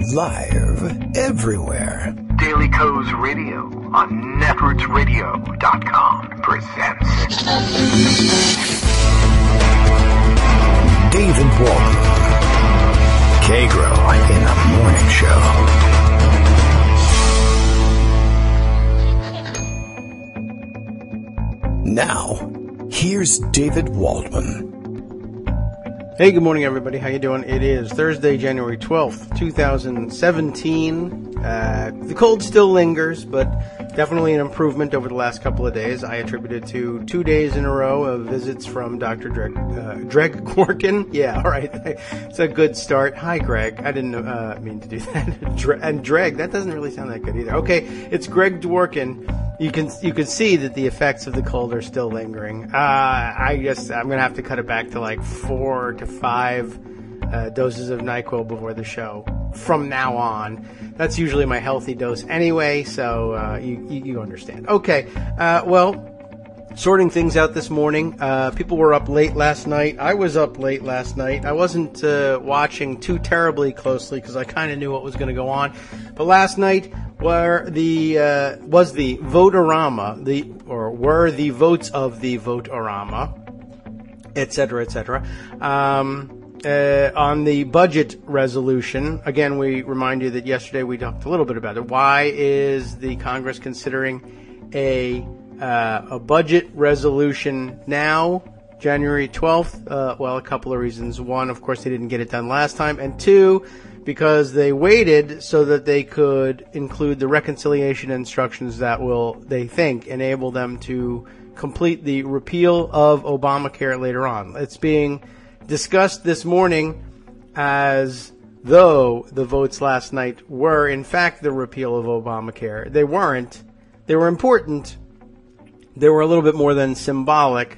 Live everywhere. Daily Co's Radio on netrootsradio.com presents David Waldman. Kagro in the Morning Show. Now, here's David Waldman. Hey, good morning, everybody. How you doing? It is Thursday, January 12th, 2017. The cold still lingers, but definitely an improvement over the last couple of days. I attribute it to 2 days in a row of visits from Dr. Greg Dworkin. Yeah, all right. It's a good start. Hi, Greg. I didn't mean to do that. And Dreg, that doesn't really sound that good either. Okay, it's Greg Dworkin. You can see that the effects of the cold are still lingering. I guess I'm going to have to cut it back to like 4 to 5 doses of NyQuil before the show from now on. That's usually my healthy dose anyway, so you understand. Okay, well, sorting things out this morning. People were up late last night. I was up late last night. I wasn't watching too terribly closely because I kind of knew what was going to go on. But last night was the Vote-orama, were the votes of the Vote-orama, et cetera, et cetera. On the budget resolution, again, we remind you that yesterday we talked a little bit about it. Why is the Congress considering a budget resolution now, January 12th? Well, a couple of reasons. One, of course, they didn't get it done last time. And two, because they waited so that they could include the reconciliation instructions that will, they think, enable them to complete the repeal of Obamacare later on. It's being discussed this morning as though the votes last night were, in fact, the repeal of Obamacare. They weren't. They were important. They were a little bit more than symbolic.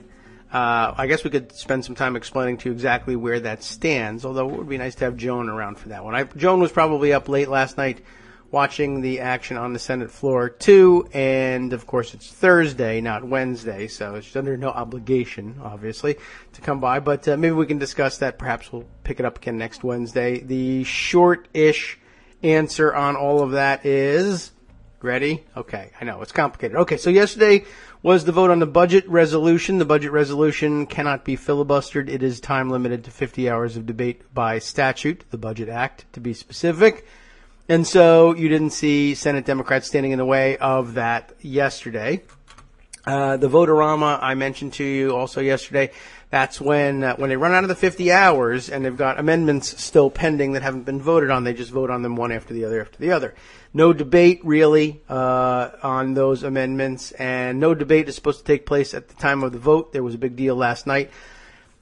I guess we could spend some time explaining to you exactly where that stands, although it would be nice to have Joan around for that one. Joan was probably up late last night watching the action on the Senate floor, too, and, of course, it's Thursday, not Wednesday, so she's under no obligation, obviously, to come by, but maybe we can discuss that. Perhaps we'll pick it up again next Wednesday. The short-ish answer on all of that is... Ready? Okay, I know, it's complicated. Okay, so yesterday was the vote on the budget resolution. The budget resolution cannot be filibustered. It is time limited to 50 hours of debate by statute, the Budget Act, to be specific. And so you didn't see Senate Democrats standing in the way of that yesterday. The Vote-orama I mentioned to you also yesterday, that's when they run out of the 50 hours and they've got amendments still pending that haven't been voted on, they just vote on them one after the other. No debate, really, on those amendments, and no debate is supposed to take place at the time of the vote. There was a big deal last night.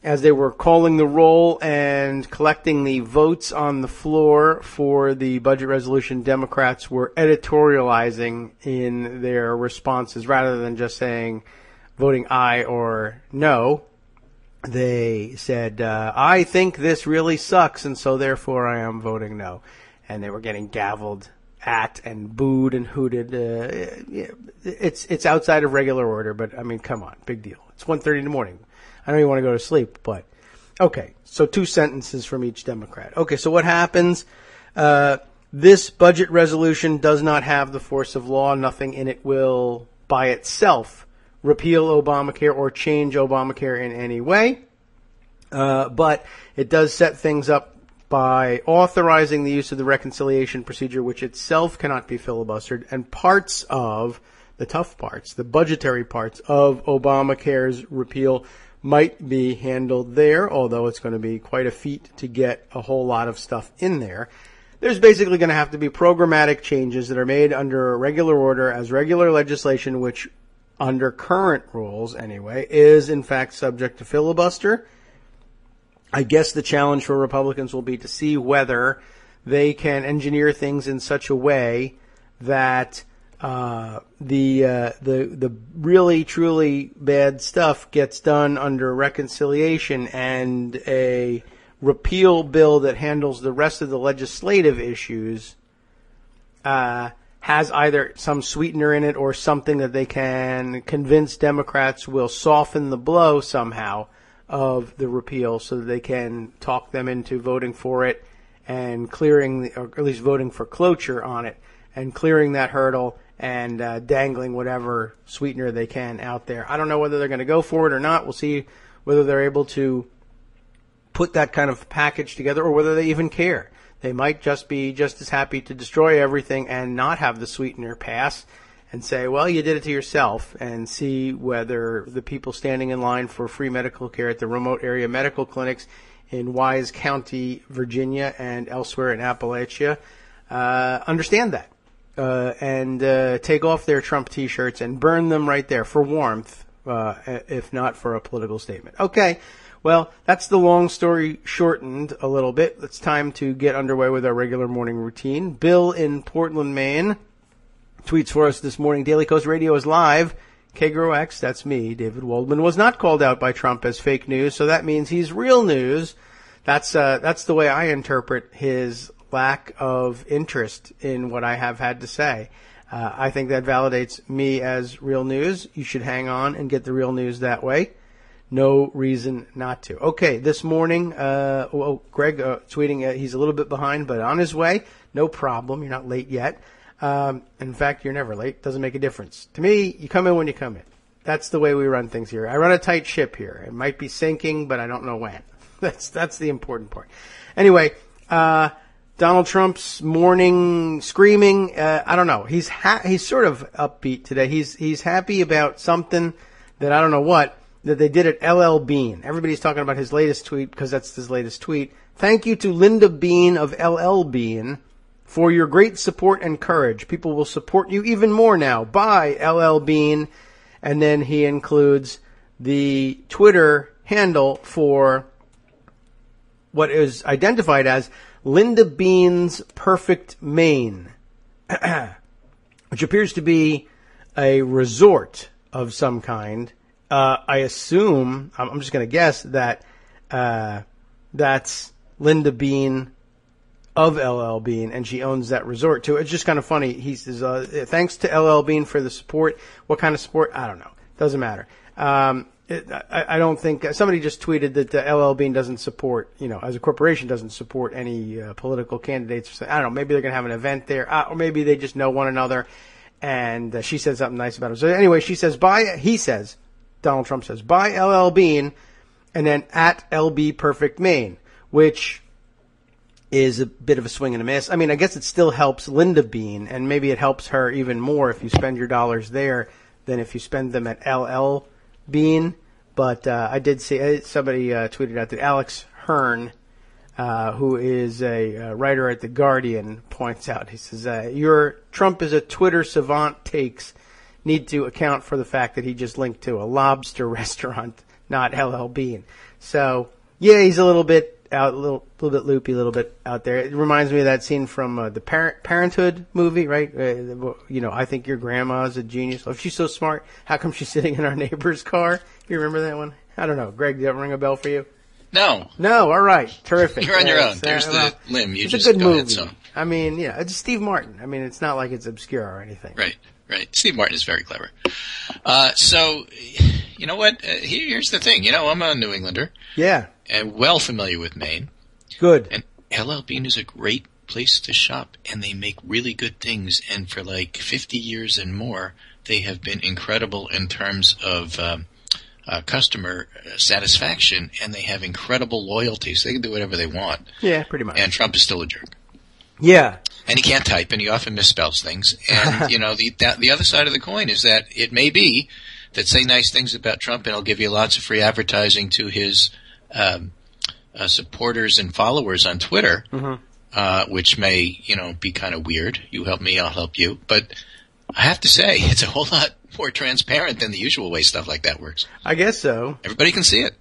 As they were calling the roll and collecting the votes on the floor for the budget resolution, Democrats were editorializing in their responses rather than just saying, voting aye or no. They said, I think this really sucks, and so therefore I am voting no. And they were getting gavelled at and booed and hooted. It's outside of regular order, but I mean, come on, big deal. It's 1:30 in the morning. I know you want to go to sleep, but okay. So 2 sentences from each Democrat. Okay, so what happens? This budget resolution does not have the force of law. Nothing in it will, by itself, repeal Obamacare or change Obamacare in any way. But it does set things up by authorizing the use of the reconciliation procedure, which itself cannot be filibustered, and parts of, the tough parts, the budgetary parts of Obamacare's repeal might be handled there, although it's going to be quite a feat to get a whole lot of stuff in there. There's basically going to have to be programmatic changes that are made under a regular order as regular legislation, which, under current rules anyway, is in fact subject to filibuster. I guess the challenge for Republicans will be to see whether they can engineer things in such a way that the really truly bad stuff gets done under reconciliation, and a repeal bill that handles the rest of the legislative issues has either some sweetener in it or something that they can convince Democrats will soften the blow somehow of the repeal so that they can talk them into voting for it and clearing, or at least voting for cloture on it, and clearing that hurdle and dangling whatever sweetener they can out there. I don't know whether they're going to go for it or not. We'll see whether they're able to put that kind of package together or whether they even care. They might just be just as happy to destroy everything and not have the sweetener pass and say, well, you did it to yourself, and see whether the people standing in line for free medical care at the remote area medical clinics in Wise County, Virginia, and elsewhere in Appalachia understand that and take off their Trump T-shirts and burn them right there for warmth, if not for a political statement. Okay, well, that's the long story shortened a little bit. It's time to get underway with our regular morning routine. Bill in Portland, Maine, tweets for us this morning. Daily Kos Radio is live. Kagro X, that's me, David Waldman, was not called out by Trump as fake news, so that means he's real news. That's the way I interpret his lack of interest in what I have had to say. I think that validates me as real news. You should hang on and get the real news that way. No reason not to. Okay, this morning, Greg tweeting he's a little bit behind, but on his way. No problem. You're not late yet. In fact, you're never late. Doesn't make a difference. To me, you come in when you come in. That's the way we run things here. I run a tight ship here. It might be sinking, but I don't know when. That's the important part. Anyway, Donald Trump's morning screaming, I don't know. He's sort of upbeat today. He's happy about something that I don't know what, that they did at LL Bean. Everybody's talking about his latest tweet because that's his latest tweet. Thank you to Linda Bean of LL Bean for your great support and courage. People will support you even more now. Bye, LL Bean. And then he includes the Twitter handle for what is identified as Linda Bean's Perfect Maine, which appears to be a resort of some kind. I assume, I'm just going to guess that that's Linda Bean of LL Bean, and she owns that resort too. It's just kind of funny. He says, thanks to LL Bean for the support. What kind of support? I don't know. Doesn't matter. I don't think somebody just tweeted that LL Bean doesn't support, as a corporation doesn't support any political candidates. I don't know. Maybe they're going to have an event there, or maybe they just know one another. And she said something nice about him. So anyway, she says, bye. He says, Donald Trump says, bye LL Bean, and then at LB Perfect Maine, which is a bit of a swing and a miss. I mean, I guess it still helps Linda Bean, and maybe it helps her even more if you spend your dollars there than if you spend them at LL Bean. But I did see somebody tweeted out that Alex Hearn, who is a writer at The Guardian, points out, he says, your Trump is a Twitter savant takes need to account for the fact that he just linked to a lobster restaurant, not LL Bean. So, yeah, he's a little bit out, a little bit loopy, a little bit out there. It reminds me of that scene from the Parenthood movie, right? I think your grandma's a genius. Oh, if she's so smart, how come she's sitting in our neighbor's car? You remember that one? I don't know. Greg, did that ring a bell for you? No. No, all right. Terrific. You're on your own. There's the limb. You it's just a good go movie. ahead, so. I mean, it's Steve Martin. I mean, it's not like it's obscure or anything. Right. Steve Martin is very clever. So, you know what? Here's the thing. I'm a New Englander. Yeah. And well familiar with Maine. Good. And LL Bean is a great place to shop, and they make really good things. And for like 50 years and more, they have been incredible in terms of customer satisfaction, and they have incredible loyalty, so they can do whatever they want. Yeah, pretty much. And Trump is still a jerk. Yeah. And he can't type, and he often misspells things. And, the other side of the coin is that it may be that say nice things about Trump, and he'll give you lots of free advertising to his supporters and followers on Twitter, which may, be kind of weird. You help me, I'll help you. But I have to say, it's a whole lot more transparent than the usual way stuff like that works. I guess so. Everybody can see it.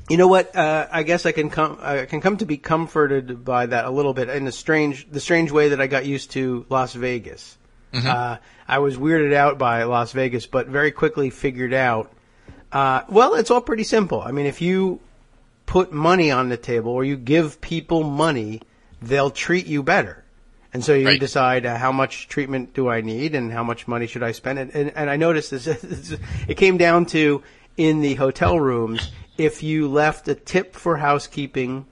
You know what? I guess I can come to be comforted by that a little bit in the strange way that I got used to Las Vegas. Mm-hmm. I was weirded out by Las Vegas, but very quickly figured out. It's all pretty simple. I mean, if you put money on the table or you give people money, they'll treat you better. And so you decide how much treatment do I need and how much money should I spend. And I noticed this. It came down to in the hotel rooms. If you left a tip for housekeeping,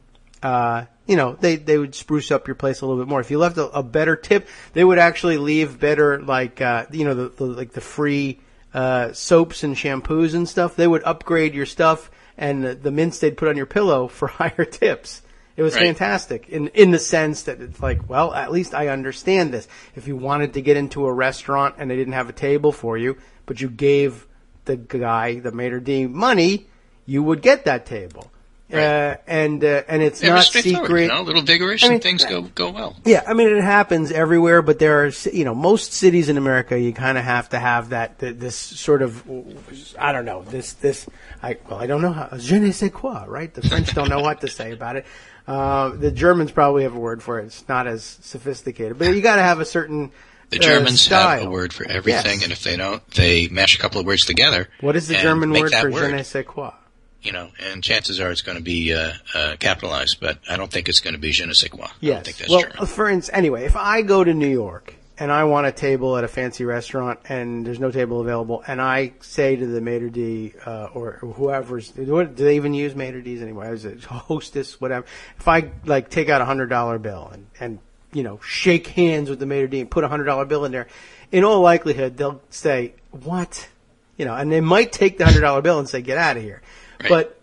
they would spruce up your place a little bit more. If you left a better tip, they would actually leave better, like, the free soaps and shampoos and stuff. They would upgrade your stuff and the mints they'd put on your pillow for higher tips. It was fantastic in the sense that it's like, well, at least I understand this. If you wanted to get into a restaurant and they didn't have a table for you, but you gave the guy, the maitre d', money, you would get that table. Right. And it's not secret. A little vigorous, and things go well. Yeah, it happens everywhere, but there are, most cities in America, you kind of have to have this sort of, I don't know, I don't know how, je ne sais quoi, right? The French don't know what to say about it. The Germans probably have a word for it. It's not as sophisticated, but you got to have a certain The Germans style. have a word for everything, and if they don't, they mash a couple of words together. What is the German word for je ne sais quoi? And chances are it's going to be capitalized, but I don't think it's going to be je ne sais quoi. Yes. I don't think that's German. For instance, anyway, if I go to New York and I want a table at a fancy restaurant and there's no table available, and I say to the maitre d' or whoever's, do they even use maitre d's anymore? Is it hostess, whatever? If I take out $100 bill and shake hands with the maitre d' and put $100 bill in there, in all likelihood they'll say, "What?" And they might take the $100 bill and say, "Get out of here." Right. But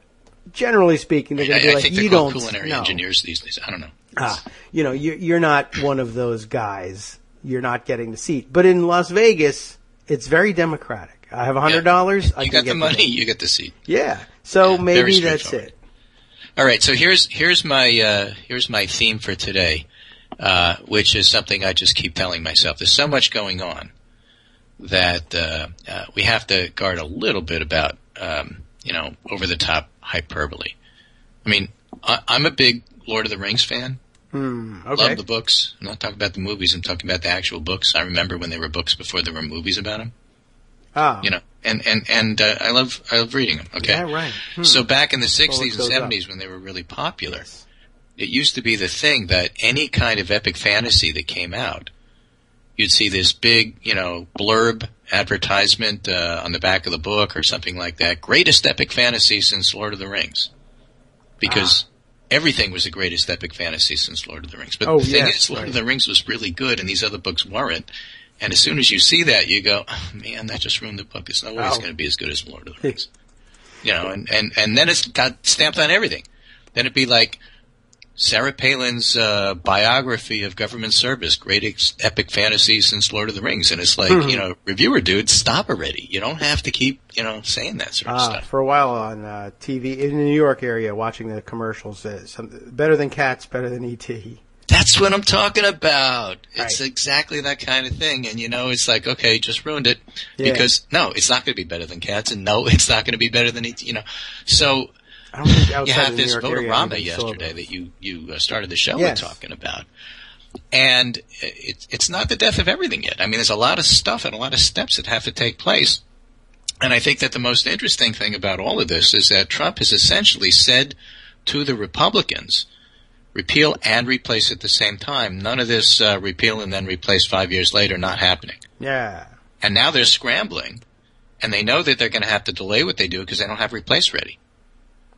generally speaking, they're going to be like, "You don't know." Culinary engineers these days. I don't know. You're not one of those guys. You're not getting the seat. But in Las Vegas, it's very democratic. I have $100. I you can got the money. You get the seat. Yeah. So maybe that's it. All right. So here's my theme for today, which is something I just keep telling myself. There's so much going on that we have to guard a little bit about. Over-the-top hyperbole. I'm a big Lord of the Rings fan. Okay. Love the books. I'm not talking about the movies. I'm talking about the actual books. I remember when they were books before there were movies about them. And I love reading them. Okay. Yeah, right. So back in the 60s and 70s when they were really popular, it used to be the thing that any kind of epic fantasy that came out, you'd see this big, blurb advertisement on the back of the book or something like that. Greatest epic fantasy since Lord of the Rings. Because everything was the greatest epic fantasy since Lord of the Rings. But the thing is, Lord of the Rings was really good and these other books weren't. And as soon as you see that, you go, "Oh, man, that just ruined the book. There's no way it's going to be as good as Lord of the Rings." And then it's got stamped on everything. Then it'd be like, Sarah Palin's biography of government service, greatest epic fantasy since Lord of the Rings. And it's like, reviewer dude, stop already. You don't have to keep, saying that sort of stuff. For a while on TV in the New York area, watching the commercials, better than Cats, better than E.T. That's what I'm talking about. It's exactly that kind of thing. And, it's like, okay, just ruined it. Yeah. Because, no, it's not going to be better than Cats. And, no, it's not going to be better than E.T. So I don't think outside you have of the this New York Votorama yesterday that you started the show with talking about. And it's not the death of everything yet. There's a lot of stuff and a lot of steps that have to take place. And I think that the most interesting thing about all of this is that Trump has essentially said to the Republicans, repeal and replace at the same time. None of this repeal and then replace 5 years later, not happening. Yeah. And now they're scrambling, and they know that they're going to have to delay what they do because they don't have replace ready.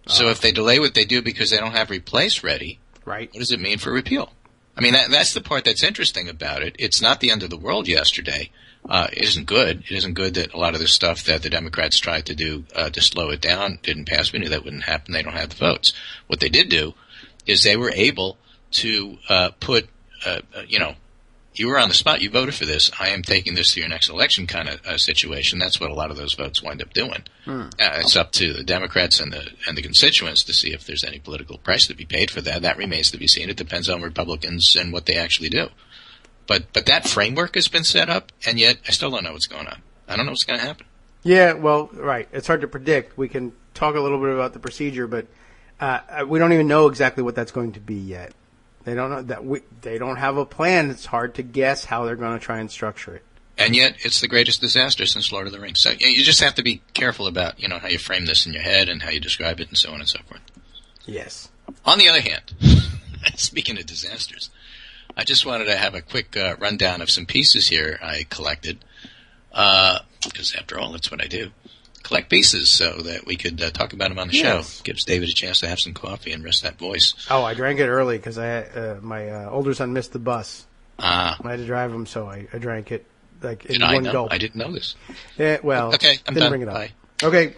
So if they delay what they do because they don't have replace ready, what does it mean for repeal? That's the part that's interesting about it. It's not the end of the world yesterday. It isn't good. It isn't good that a lot of the stuff that the Democrats tried to do to slow it down didn't pass. We knew that wouldn't happen. They don't have the votes. What they did do is they were able to put, you were on the spot. You voted for this. I am taking this to your next election kind of situation. That's what a lot of those votes wind up doing. It's up to the Democrats and the constituents to see if there's any political price to be paid for that. That remains to be seen. It depends on Republicans and what they actually do. But that framework has been set up, and yet I still don't know what's going on. I don't know what's going to happen. Yeah, well, right. It's hard to predict. We can talk a little bit about the procedure, but we don't even know exactly what that's going to be yet. They don't know that they don't have a plan. It's hard to guess how they're going to try and structure it. And yet, it's the greatest disaster since Lord of the Rings. So you just have to be careful about how you frame this in your head and how you describe it and so on and so forth. Yes. On the other hand, speaking of disasters, I just wanted to have a quick rundown of some pieces here I collected, because after all, that's what I do. collect pieces so that we could talk about them on the show. Gives David a chance to have some coffee and rest that voice. Oh, I drank it early because my older son missed the bus. I had to drive him, so I drank it like in one gulp. I didn't know this. Yeah, well, okay, I'm didn't done. bring it up. Bye. Okay.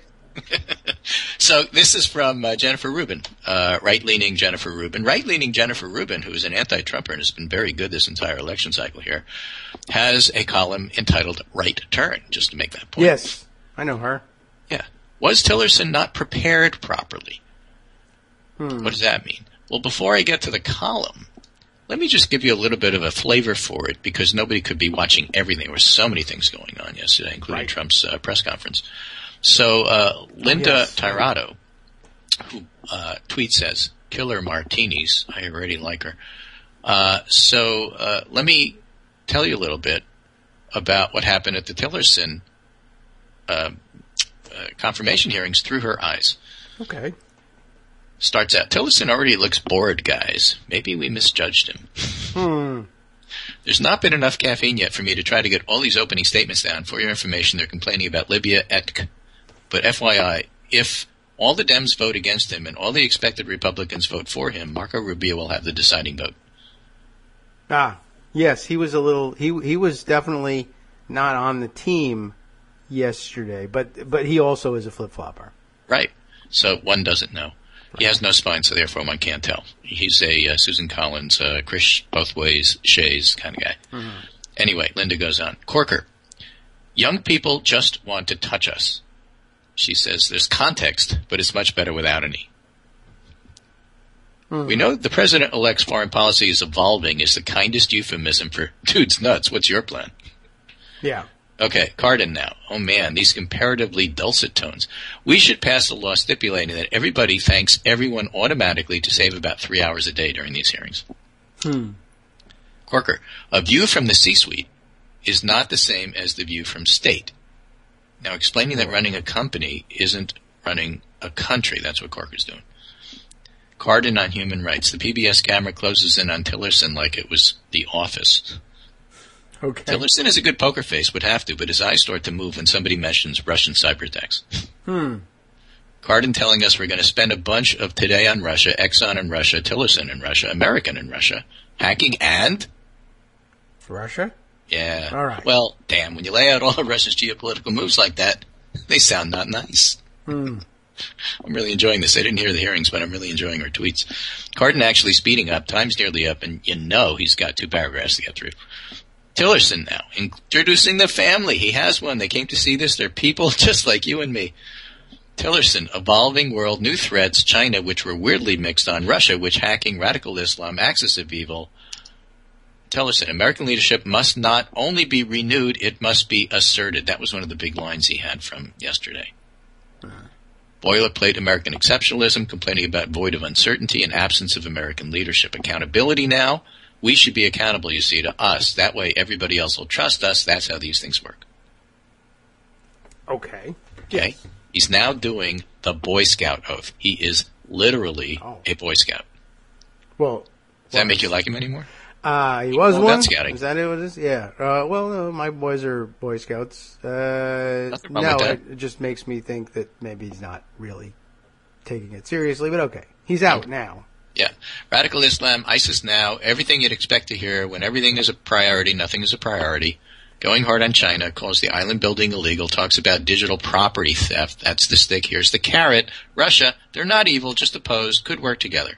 So this is from Jennifer Rubin, right-leaning Jennifer Rubin. Right-leaning Jennifer Rubin, who is an anti-Trumper and has been very good this entire election cycle here, has a column entitled Right Turn, just to make that point. Yes, I know her. Yeah. Was Tillerson not prepared properly? What does that mean? Well, before I get to the column, let me just give you a little bit of a flavor for it, because nobody could be watching everything. There were so many things going on yesterday, including Trump's press conference. So Linda Tirado, who tweets says, "Killer martinis." I already like her. So let me tell you a little bit about what happened at the Tillerson confirmation hearings through her eyes. Okay. Starts out, Tillerson already looks bored, guys. Maybe we misjudged him. There's not been enough caffeine yet for me to try to get all these opening statements down. For your information, they're complaining about Libya, etk. But FYI, if all the Dems vote against him and all the expected Republicans vote for him, Marco Rubio will have the deciding vote. Yes, he was he was definitely not on the team yesterday, but he also is a flip-flopper. Right. So one doesn't know. He has no spine, so therefore one can't tell. He's a Susan Collins, Chris both ways, Shays kind of guy. Mm-hmm. Anyway, Linda goes on. Corker, young people just want to touch us. She says there's context, but it's much better without any. Mm-hmm. We know the president-elect's foreign policy is evolving is the kindest euphemism for dude's nuts. What's your plan? Yeah. Okay, Cardin now. Oh, man, these comparatively dulcet tones. We should pass a law stipulating that everybody thanks everyone automatically to save about 3 hours a day during these hearings. Corker, a view from the C-suite is not the same as the view from state. Now, explaining that running a company isn't running a country. That's what Corker's doing. Cardin on human rights. The PBS camera closes in on Tillerson like it was The Office. Okay. Tillerson is a good poker face, would have to, but his eyes start to move when somebody mentions Russian cyber attacks. Cardin telling us we're going to spend a bunch of today on Russia, Exxon in Russia, Tillerson in Russia, American in Russia, hacking and... Russia? Yeah. All right. Well, damn, when you lay out all of Russia's geopolitical moves like that, they sound not nice. I'm really enjoying this. I didn't hear the hearings, but I'm really enjoying her tweets. Cardin actually speeding up. Time's nearly up, and you know he's got 2 paragraphs to get through. Tillerson now, introducing the family. He has one. They came to see this. They're people just like you and me. Tillerson, evolving world, new threats, China, which were weirdly mixed on, Russia, which hacking, radical Islam, axis of evil. Tillerson, American leadership must not only be renewed, it must be asserted. That was one of the big lines he had from yesterday. Boilerplate American exceptionalism, complaining about void of uncertainty and absence of American leadership. Accountability now. We should be accountable, you see, to us. That way everybody else will trust us. That's how these things work. Okay. Okay? He's now doing the Boy Scout oath. He is literally a Boy Scout. Well, does that make you like him anymore? He was one. Gun scouting. Is that what it is? Yeah. Well, no, my boys are Boy Scouts. Nothing wrong with that. It just makes me think that maybe he's not really taking it seriously, but okay. He's out now. Yeah. Radical Islam, ISIS now, everything you'd expect to hear. When everything is a priority, nothing is a priority. Going hard on China, calls the island building illegal, talks about digital property theft. That's the stick. Here's the carrot. Russia, they're not evil, just opposed. Could work together.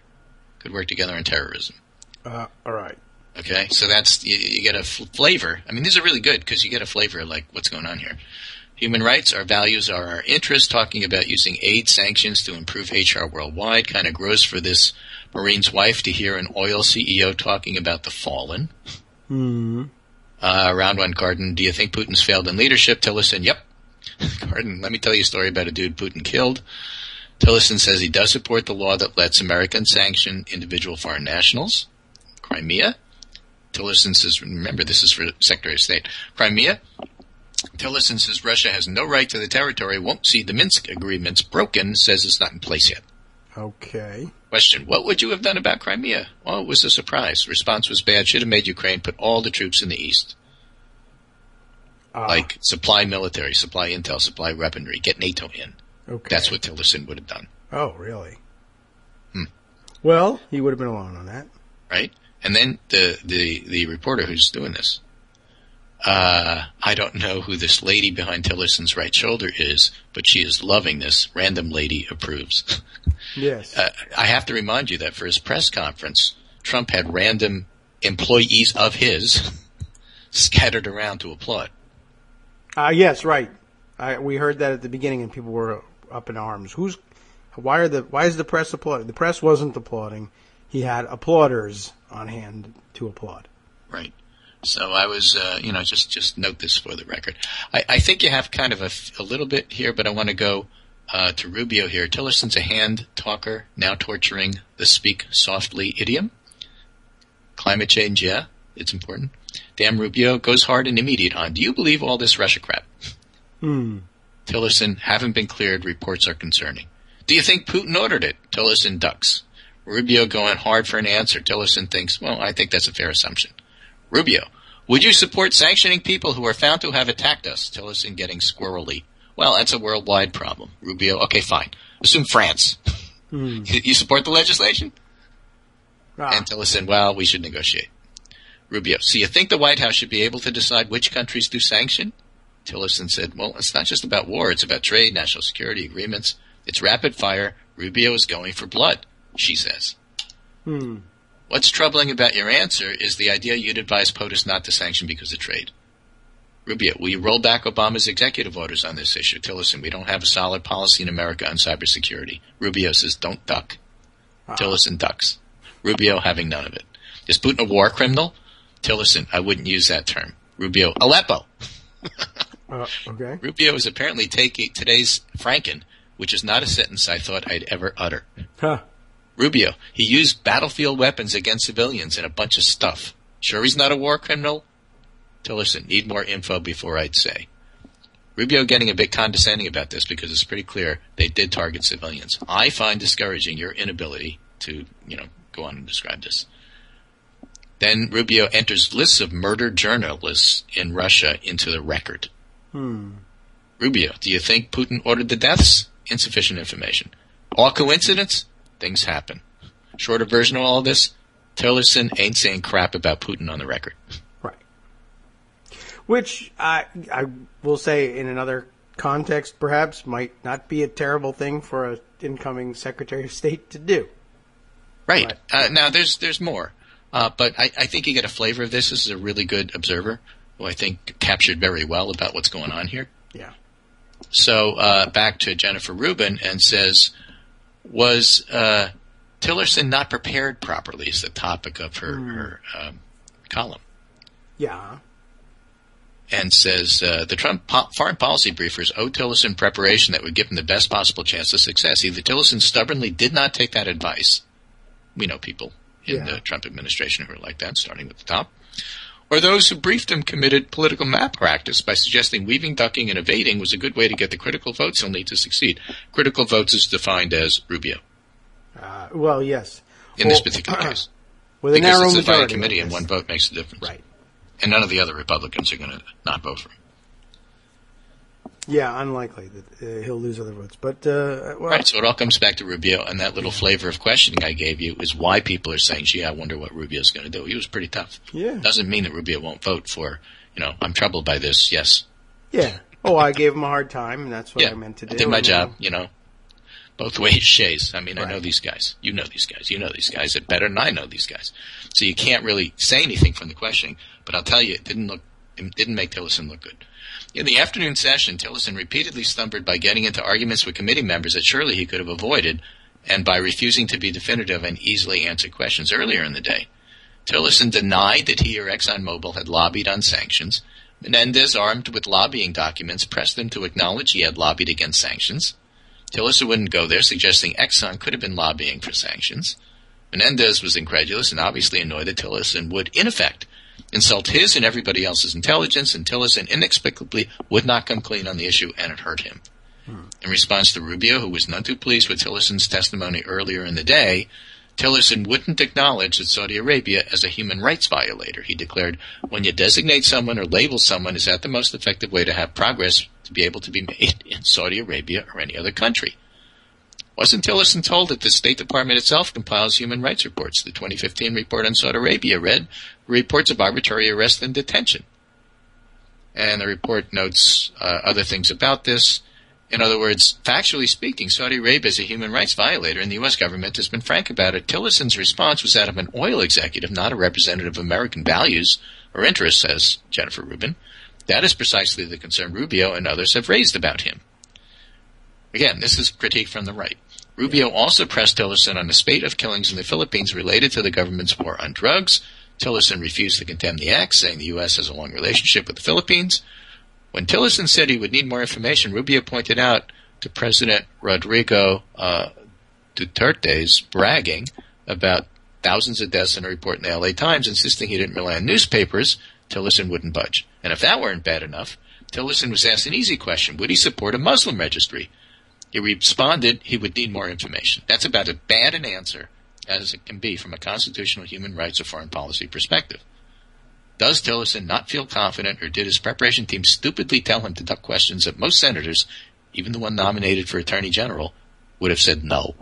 Could work together on terrorism. All right. Okay, so that's, you get a flavor. I mean, these are really good because you get a flavor of like what's going on here. Human rights, our values are our interests, talking about using aid sanctions to improve HR worldwide. Kind of gross for this Marine's wife to hear an oil CEO talking about the fallen. Round one, Cardin, do you think Putin's failed in leadership? Tillerson, yep. Cardin, let me tell you a story about a dude Putin killed. Tillerson says he does support the law that lets Americans sanction individual foreign nationals. Crimea. Tillerson says, remember, this is for Secretary of State. Crimea. Tillerson says Russia has no right to the territory, won't see the Minsk agreements broken, says it's not in place yet. Okay. Question, what would you have done about Crimea? Well, it was a surprise. Response was bad. Should have made Ukraine put all the troops in the east. Like supply military, supply intel, supply weaponry, get NATO in. Okay. That's what Tillerson would have done. Oh, really? Well, he would have been alone on that. Right? And then the reporter who's doing this, I don't know who this lady behind Tillerson's right shoulder is, but she is loving this. Random lady approves. Yes. I have to remind you that for his press conference, Trump had random employees of his scattered around to applaud. Yes, right. We heard that at the beginning, and people were up in arms. Why is the press applauding? The press wasn't applauding. He had applauders on hand to applaud. Right. So I was, just note this for the record. I think you have kind of a little bit here, but I want to go to Rubio here. Tillerson's a hand talker, now torturing the speak softly idiom. Climate change, yeah, it's important. Damn Rubio goes hard and immediate on. Do you believe all this Russia crap? Tillerson, haven't been cleared. Reports are concerning. Do you think Putin ordered it? Tillerson ducks. Rubio going hard for an answer. Tillerson thinks, well, I think that's a fair assumption. Rubio, would you support sanctioning people who are found to have attacked us? Tillerson getting squirrely. Well, that's a worldwide problem. Rubio, okay, fine. Assume France. You support the legislation? And Tillerson, well, we should negotiate. Rubio, so you think the White House should be able to decide which countries to sanction? Tillerson said, well, it's not just about war. It's about trade, national security agreements. It's rapid fire. Rubio is going for blood, she says. What's troubling about your answer is the idea you'd advise POTUS not to sanction because of trade. Rubio, will you roll back Obama's executive orders on this issue? Tillerson, we don't have a solid policy in America on cybersecurity. Rubio says, don't duck. Tillerson ducks. Rubio having none of it. Is Putin a war criminal? Tillerson, I wouldn't use that term. Rubio, Aleppo. Okay. Rubio is apparently taking today's Franken, which is not a sentence I thought I'd ever utter. Rubio, he used battlefield weapons against civilians and a bunch of stuff. Sure he's not a war criminal? Tillerson, need more info before I'd say. Rubio getting a bit condescending about this because it's pretty clear they did target civilians. I find discouraging your inability to, go on and describe this. Then Rubio enters lists of murdered journalists in Russia into the record. Rubio, do you think Putin ordered the deaths? Insufficient information. All coincidence? Things happen. Shorter version of all of this, Tillerson ain't saying crap about Putin on the record. Right. Which I will say in another context perhaps might not be a terrible thing for an incoming Secretary of State to do. Right. Now, there's more. But I think you get a flavor of this. This is a really good observer who I think captured very well about what's going on here. Yeah. So back to Jennifer Rubin and says, was Tillerson not prepared properly is the topic of her column. Yeah. And says, the Trump foreign policy briefers owe Tillerson preparation that would give him the best possible chance of success. Either Tillerson stubbornly did not take that advice. We know people in the Trump administration who are like that, starting with the top. Or those who briefed him committed political malpractice by suggesting weaving, ducking, and evading was a good way to get the critical votes he'll need to succeed. Critical votes is defined as Rubio. Well, yes. In this particular case. With a narrow because it's a divided majority. committee and one vote makes a difference. Right. And none of the other Republicans are going to not vote for him. Yeah, unlikely that he'll lose other votes. But, right, so it all comes back to Rubio, and that little flavor of questioning I gave you is why people are saying, gee, I wonder what Rubio's going to do. He was pretty tough. Yeah. Doesn't mean that Rubio won't vote for, I'm troubled by this, yes. Yeah. Oh, I gave him a hard time, and that's what I meant to do. I did my job, Both ways, shays. I mean, right. I know these guys. You know these guys. You know these guys better than I know these guys. So you can't really say anything from the questioning, but I'll tell you, it didn't make Tillerson look good. In the afternoon session, Tillerson repeatedly stumbled by getting into arguments with committee members that surely he could have avoided, and by refusing to be definitive and easily answer questions earlier in the day. Tillerson denied that he or ExxonMobil had lobbied on sanctions. Menendez, armed with lobbying documents, pressed him to acknowledge he had lobbied against sanctions. Tillerson wouldn't go there, suggesting Exxon could have been lobbying for sanctions. Menendez was incredulous and obviously annoyed that Tillerson would, in effect, insult his and everybody else's intelligence, and Tillerson inexplicably would not come clean on the issue, and it hurt him. In response to Rubio, who was none too pleased with Tillerson's testimony earlier in the day, Tillerson wouldn't acknowledge that Saudi Arabia as a human rights violator. He declared, when you designate someone or label someone, is that the most effective way to have progress to be able to be made in Saudi Arabia or any other country? Wasn't Tillerson told that the State Department itself compiles human rights reports? The 2015 report on Saudi Arabia read reports of arbitrary arrest and detention. And the report notes other things about this. In other words, factually speaking, Saudi Arabia is a human rights violator, and the U.S. government has been frank about it. Tillerson's response was that of an oil executive, not a representative of American values or interests, says Jennifer Rubin. That is precisely the concern Rubio and others have raised about him. Again, this is critique from the right. Rubio also pressed Tillerson on a spate of killings in the Philippines related to the government's war on drugs. Tillerson refused to condemn the acts, saying the U.S. has a long relationship with the Philippines. When Tillerson said he would need more information, Rubio pointed out to President Rodrigo Duterte's bragging about thousands of deaths in a report in the L.A. Times, insisting he didn't rely on newspapers. Tillerson wouldn't budge. And if that weren't bad enough, Tillerson was asked an easy question. Would he support a Muslim registry? He responded he would need more information. That's about as bad an answer as it can be from a constitutional, human rights, or foreign policy perspective. Does Tillerson not feel confident, or did his preparation team stupidly tell him to duck questions that most senators, even the one nominated for Attorney General, would have said no?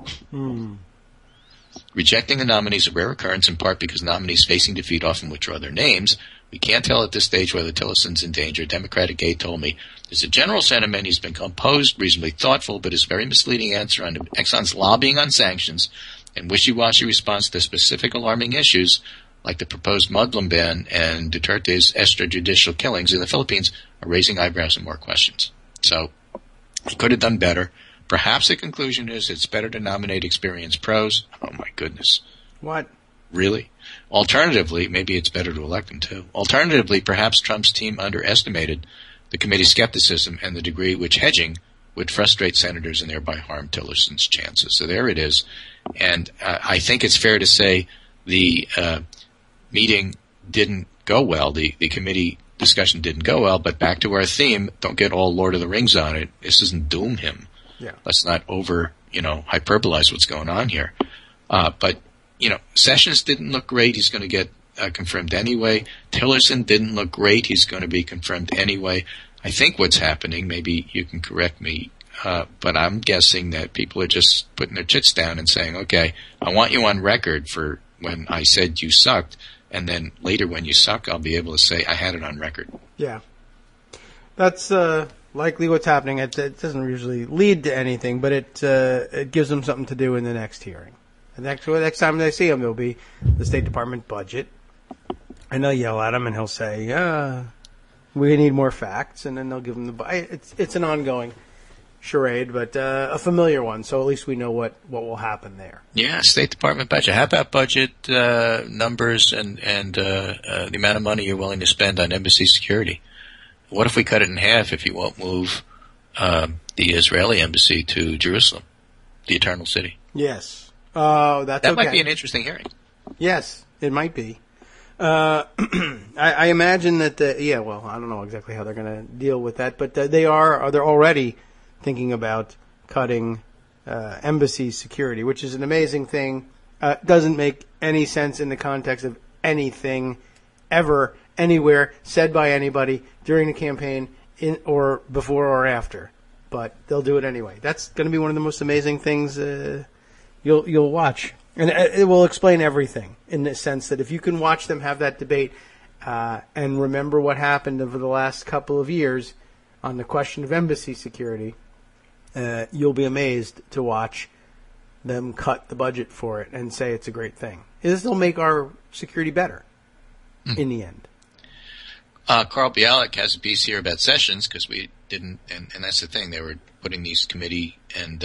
Rejecting a nominee is a rare occurrence, in part because nominees facing defeat often withdraw their names. We can't tell at this stage whether Tillerson's in danger. Democratic aide told me, there's a general sentiment he's been composed, reasonably thoughtful, but his very misleading answer on Exxon's lobbying on sanctions and wishy-washy response to specific alarming issues like the proposed Muslim ban and Duterte's extrajudicial killings in the Philippines are raising eyebrows and more questions. So he could have done better. Perhaps the conclusion is it's better to nominate experienced pros. Oh, my goodness. What? Really? Alternatively, maybe it's better to elect them too. Alternatively, perhaps Trump's team underestimated the committee's skepticism and the degree which hedging would frustrate senators and thereby harm Tillerson's chances. So there it is. And I think it's fair to say the meeting didn't go well. The committee discussion didn't go well, but back to our theme, don't get all Lord of the Rings on it. This doesn't doom him. Yeah. Let's not hyperbolize what's going on here. But Sessions didn't look great. He's going to get confirmed anyway. Tillerson didn't look great. He's going to be confirmed anyway. I think what's happening, maybe you can correct me, but I'm guessing that people are just putting their chits down and saying, okay, I want you on record for when I said you sucked, and then later when you suck, I'll be able to say I had it on record. Yeah. That's likely what's happening. It doesn't usually lead to anything, but it gives them something to do in the next hearing. And next time they see him, it'll be the State Department budget. And they'll yell at him, and he'll say, we need more facts. And then they'll give him it's an ongoing charade, but a familiar one. So at least we know what will happen there. Yeah, State Department budget. How about budget numbers and the amount of money you're willing to spend on embassy security? What if we cut it in half if you won't move the Israeli embassy to Jerusalem, the Eternal City? Yes. That might be an interesting hearing. Yes, it might be. I imagine that I don't know exactly how they're going to deal with that, but they're already thinking about cutting embassy security, which is an amazing thing. Doesn't make any sense in the context of anything ever, anywhere, said by anybody during the campaign or before or after. But they'll do it anyway. That's going to be one of the most amazing things you'll watch. And it will explain everything in the sense that if you can watch them have that debate and remember what happened over the last couple of years on the question of embassy security, you'll be amazed to watch them cut the budget for it and say it's a great thing. This will make our security better in the end. Carl Bialik has a piece here about Sessions because we didn't, and that's the thing, they were putting these committee and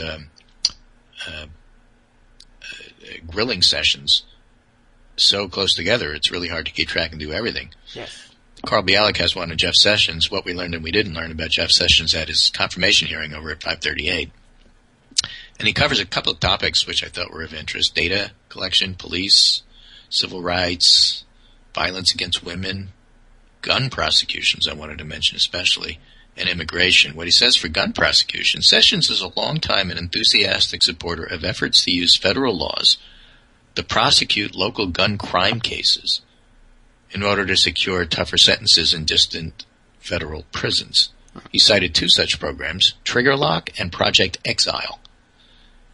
grilling sessions so close together, it's really hard to keep track and do everything. Yes. Carl Bialik has one on Jeff Sessions, what we learned and we didn't learn about Jeff Sessions at his confirmation hearing over at 538. And he covers a couple of topics which I thought were of interest: data collection, police, civil rights, violence against women, gun prosecutions, I wanted to mention especially, and immigration. What he says for gun prosecution: Sessions is a long time and enthusiastic supporter of efforts to use federal laws to prosecute local gun crime cases in order to secure tougher sentences in distant federal prisons. He cited two such programs, Trigger Lock and Project Exile,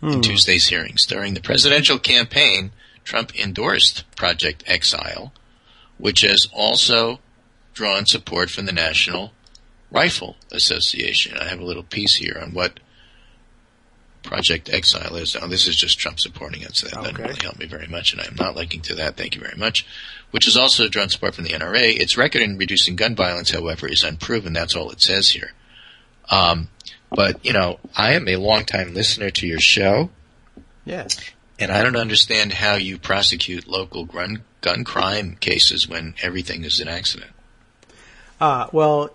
in Tuesday's hearings. During the presidential campaign, Trump endorsed Project Exile, which has also drawn support from the National Rifle Association. I have a little piece here on what Project Exile is. Oh, this is just Trump supporting it, so that doesn't really help me very much, and I'm not linking to that. Thank you very much. Which has also drawn support from the NRA. Its record in reducing gun violence, however, is unproven. That's all it says here. But, you know, I am a longtime listener to your show. Yes. And I don't understand how you prosecute local gun crime cases when everything is an accident. Well,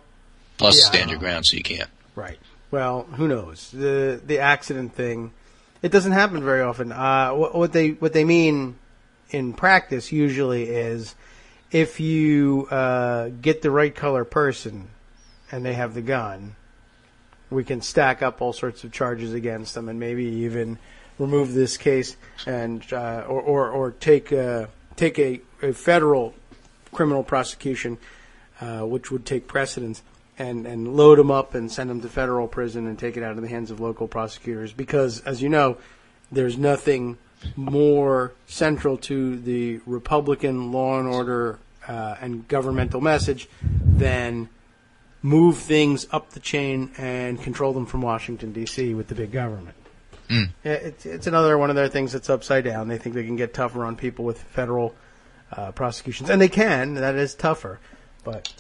plus stand your ground, so you can't. Right. Well, who knows? The accident thing, it doesn't happen very often. What they mean in practice usually is if you get the right color person and they have the gun, we can stack up all sorts of charges against them and maybe even remove this case and or take a federal criminal prosecution, which would take precedence, and load them up and send them to federal prison and take it out of the hands of local prosecutors. Because, as you know, there's nothing more central to the Republican law and order and governmental message than move things up the chain and control them from Washington, D.C. with the big government. It's another one of their things that's upside down. They think they can get tougher on people with federal prosecutions, and they can. That is tougher, but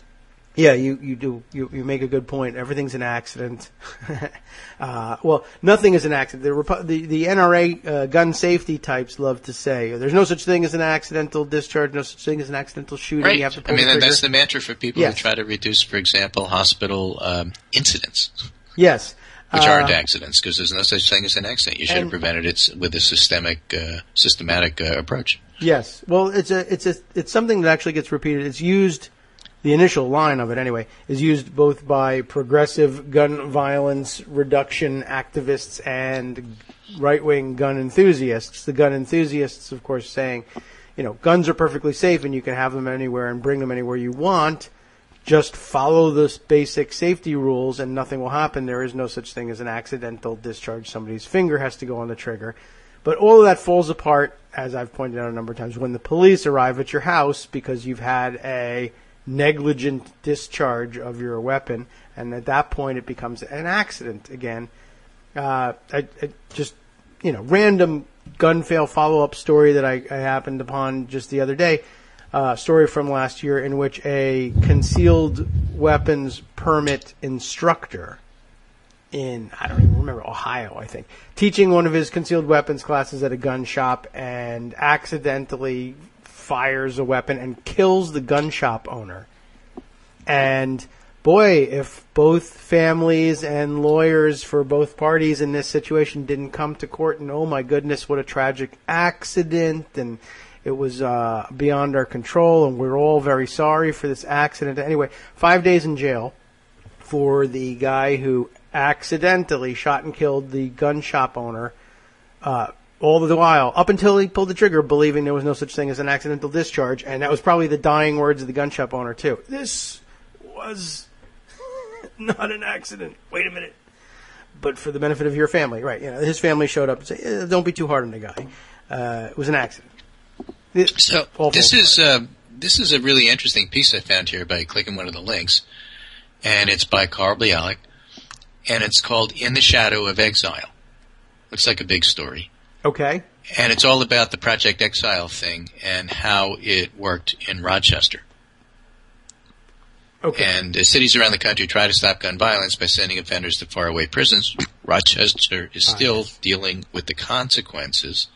yeah, you make a good point. Everything's an accident. Well, nothing is an accident. The NRA gun safety types love to say there's no such thing as an accidental discharge, no such thing as an accidental shooting. Right. You have to pull the and trigger. That's the mantra for people who try to reduce, for example, hospital incidents. Yes. Which aren't accidents, because there's no such thing as an accident. You should have prevented it with a systematic approach. Yes. Well, it's something that actually gets repeated. It's used. The initial line of it, anyway, is used both by progressive gun violence reduction activists and right-wing gun enthusiasts. The gun enthusiasts, of course, saying, you know, guns are perfectly safe and you can have them anywhere and bring them anywhere you want. Just follow the basic safety rules and nothing will happen. There is no such thing as an accidental discharge. Somebody's finger has to go on the trigger. But all of that falls apart, as I've pointed out a number of times, when the police arrive at your house because you've had a negligent discharge of your weapon, and at that point it becomes an accident again. Random gun fail follow-up story that I happened upon just the other day, story from last year in which a concealed weapons permit instructor in, I don't even remember, Ohio, I think, teaching one of his concealed weapons classes at a gun shop and accidentally fires a weapon and kills the gun shop owner. And boy, if both families and lawyers for both parties in this situation didn't come to court and, oh my goodness, what a tragic accident, and it was beyond our control, and we're all very sorry for this accident. Anyway, 5 days in jail for the guy who accidentally shot and killed the gun shop owner, all the while, up until he pulled the trigger, believing there was no such thing as an accidental discharge, and that was probably the dying words of the gun shop owner, too. This was not an accident. Wait a minute. But for the benefit of your family, right, you know, his family showed up and said, don't be too hard on the guy. It was an accident. This is a really interesting piece I found here by clicking one of the links, and it's by Carl Bialik, and it's called In the Shadow of Exile. Looks like a big story. Okay. And it's all about the Project Exile thing and how it worked in Rochester. Okay. And cities around the country try to stop gun violence by sending offenders to faraway prisons. Rochester is still dealing with the consequences.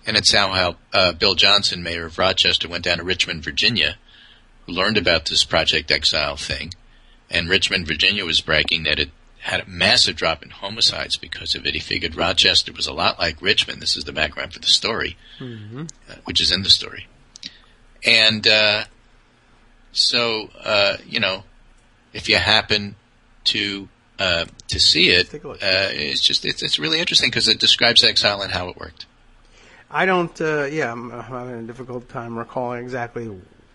And it's how Bill Johnson, mayor of Rochester, went down to Richmond, Virginia, who learned about this Project Exile thing. And Richmond, Virginia was bragging that it had a massive drop in homicides because of it. He figured Rochester was a lot like Richmond. This is the background for the story, which is in the story. And so, if you happen to see it, it's really interesting because it describes exile and how it worked. I don't, I'm having a difficult time recalling exactly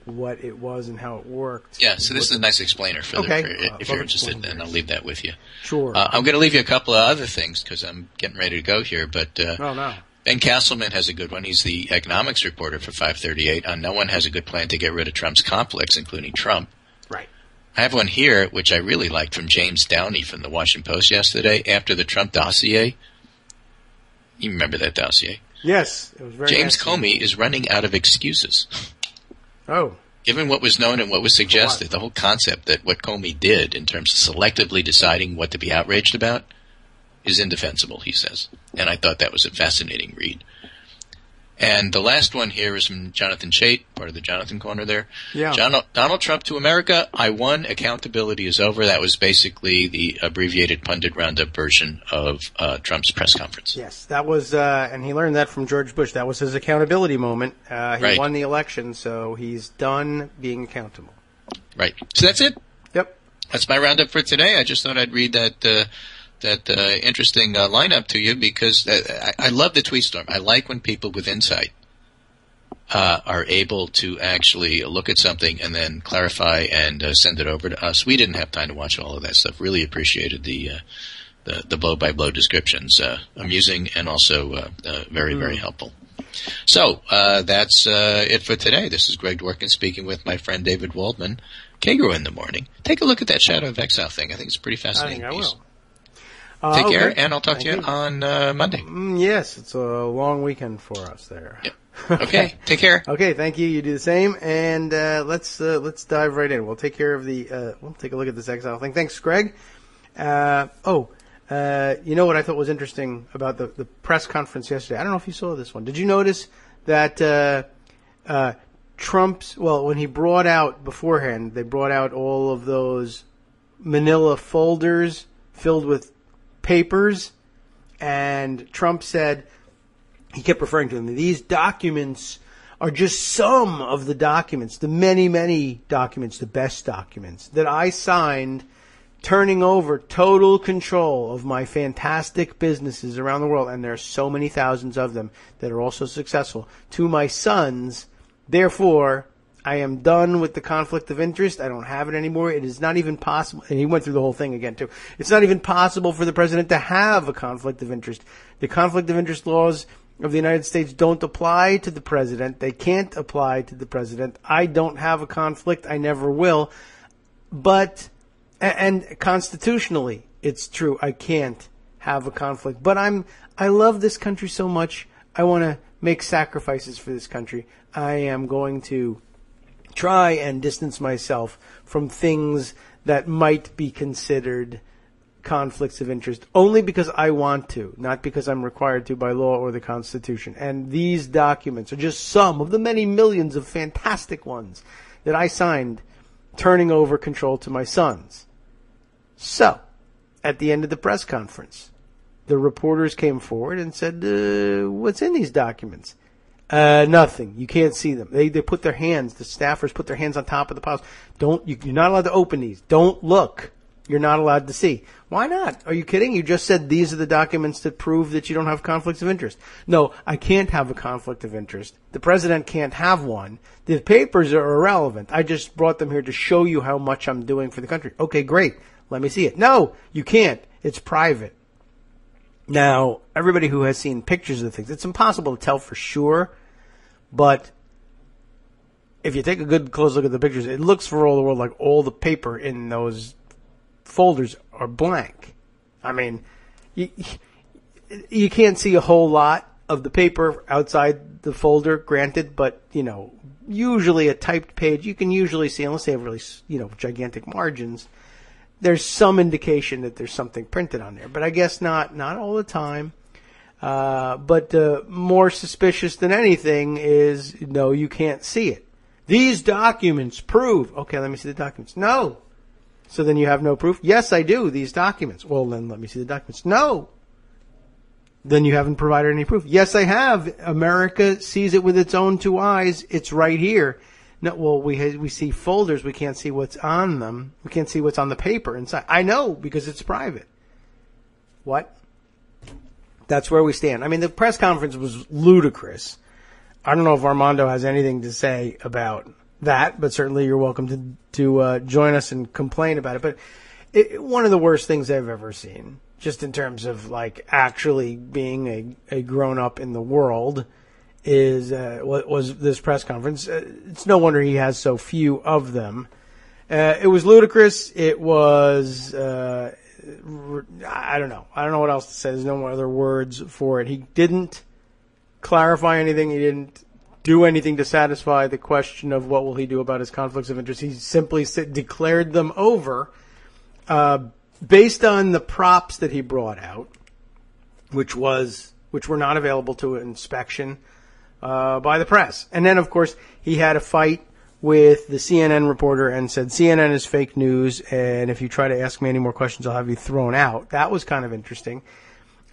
what it was and how it worked. Yeah, so this is a nice explainer for if you're interested, and I'll leave that with you. Sure. I'm going to leave you a couple of other things because I'm getting ready to go here, but no. Ben Castleman has a good one. He's the economics reporter for 538 on no one has a good plan to get rid of Trump's conflicts, including Trump. Right. I have one here, which I really liked, from James Downey from the Washington Post yesterday after the Trump dossier. You remember that dossier? Yes. It was very James nasty. Comey is running out of excuses. Oh. Given what was known and what was suggested, the whole concept that what Comey did in terms of selectively deciding what to be outraged about is indefensible, he says. And I thought that was a fascinating read. And the last one here is from Jonathan Chait, part of the Jonathan Corner there. Yeah. Donald Trump to America, I won, accountability is over. That was basically the abbreviated pundit roundup version of Trump's press conference. Yes, that was, and he learned that from George Bush. That was his accountability moment. He won the election, so he's done being accountable. Right. So that's it. Yep. That's my roundup for today. I just thought I'd read that interesting lineup to you because I love the tweet storm. I like when people with insight are able to actually look at something and then clarify and send it over to us. We didn't have time to watch all of that stuff. Really appreciated the blow-by-blow descriptions. Amusing and also very, very helpful. So that's it for today. This is Greg Dworkin speaking with my friend David Waldman. Kagro in the morning. Take a look at that Shadow of Exile thing. I think it's a pretty fascinating piece. I will. Take care, okay. and I'll talk to you on Monday. Yes, it's a long weekend for us there. Yeah. Okay, take care. Okay, thank you. You do the same, and let's dive right in. We'll take care of we'll take a look at this exile thing. Thanks, Greg. You know what I thought was interesting about the press conference yesterday? I don't know if you saw this one. Did you notice that Trump's, when he brought out beforehand, they brought out all of those manila folders filled with papers, and Trump said, he kept referring to them, these documents are just some of the documents, the many, many documents, the best documents that I signed, turning over total control of my fantastic businesses around the world, and there are so many thousands of them that are also successful, to my sons. Therefore, I am done with the conflict of interest. I don't have it anymore. It is not even possible. And he went through the whole thing again, too. It's not even possible for the president to have a conflict of interest. The conflict of interest laws of the United States don't apply to the president. They can't apply to the president. I don't have a conflict. I never will. But, and constitutionally, it's true. I can't have a conflict. But I love this country so much. I want to make sacrifices for this country. I am going to try and distance myself from things that might be considered conflicts of interest only because I want to, not because I'm required to by law or the Constitution. And these documents are just some of the many millions of fantastic ones that I signed turning over control to my sons. So, at the end of the press conference, the reporters came forward and said, what's in these documents? Nothing. You can't see them. They put their hands, the staffers put their hands on top of the piles. You're not allowed to open these. Don't look. You're not allowed to see. Why not? Are you kidding? You just said these are the documents that prove that you don't have conflicts of interest. No, I can't have a conflict of interest. The president can't have one. The papers are irrelevant. I just brought them here to show you how much I'm doing for the country. Okay, great. Let me see it. No, you can't. It's private. Now, everybody who has seen pictures of things, it's impossible to tell for sure, but if you take a good close look at the pictures, it looks for all the world like all the paper in those folders are blank. I mean, you can't see a whole lot of the paper outside the folder, granted, but, usually a typed page, you can usually see, unless they have really, gigantic margins, there's some indication that there's something printed on there. But I guess not all the time. But more suspicious than anything is, no, you can't see it. These documents prove. Okay, let me see the documents. No. So then you have no proof? Yes, I do, these documents. Well, then let me see the documents. No. Then you haven't provided any proof. Yes, I have. America sees it with its own two eyes. It's right here. No, well, we see folders. We can't see what's on them. We can't see what's on the paper inside. I know, because it's private. What? that's where we stand. I mean, the press conference was ludicrous. I don't know if Armando has anything to say about that, but certainly you're welcome to join us and complain about it. But one of the worst things I've ever seen, just in terms of like actually being a grown up in the world, is what was this press conference. It's no wonder he has so few of them. It was ludicrous. It was I don't know. I don't know what else to say. There's no other words for it. He didn't clarify anything. He didn't do anything to satisfy the question of what will he do about his conflicts of interest. He simply declared them over based on the props that he brought out, which were not available to inspection by the press. And then, of course, he had a fight with the CNN reporter and said, CNN is fake news, and if you try to ask me any more questions, I'll have you thrown out. That was kind of interesting.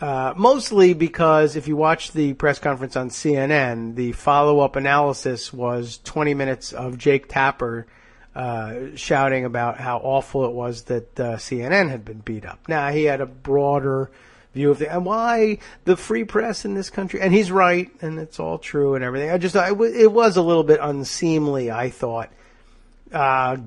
Mostly because if you watch the press conference on CNN, the follow-up analysis was 20 minutes of Jake Tapper shouting about how awful it was that CNN had been beat up. Now, he had a broader view of and why the free press in this country, and he's right, and it's all true and everything. I just thought it was a little bit unseemly, I thought,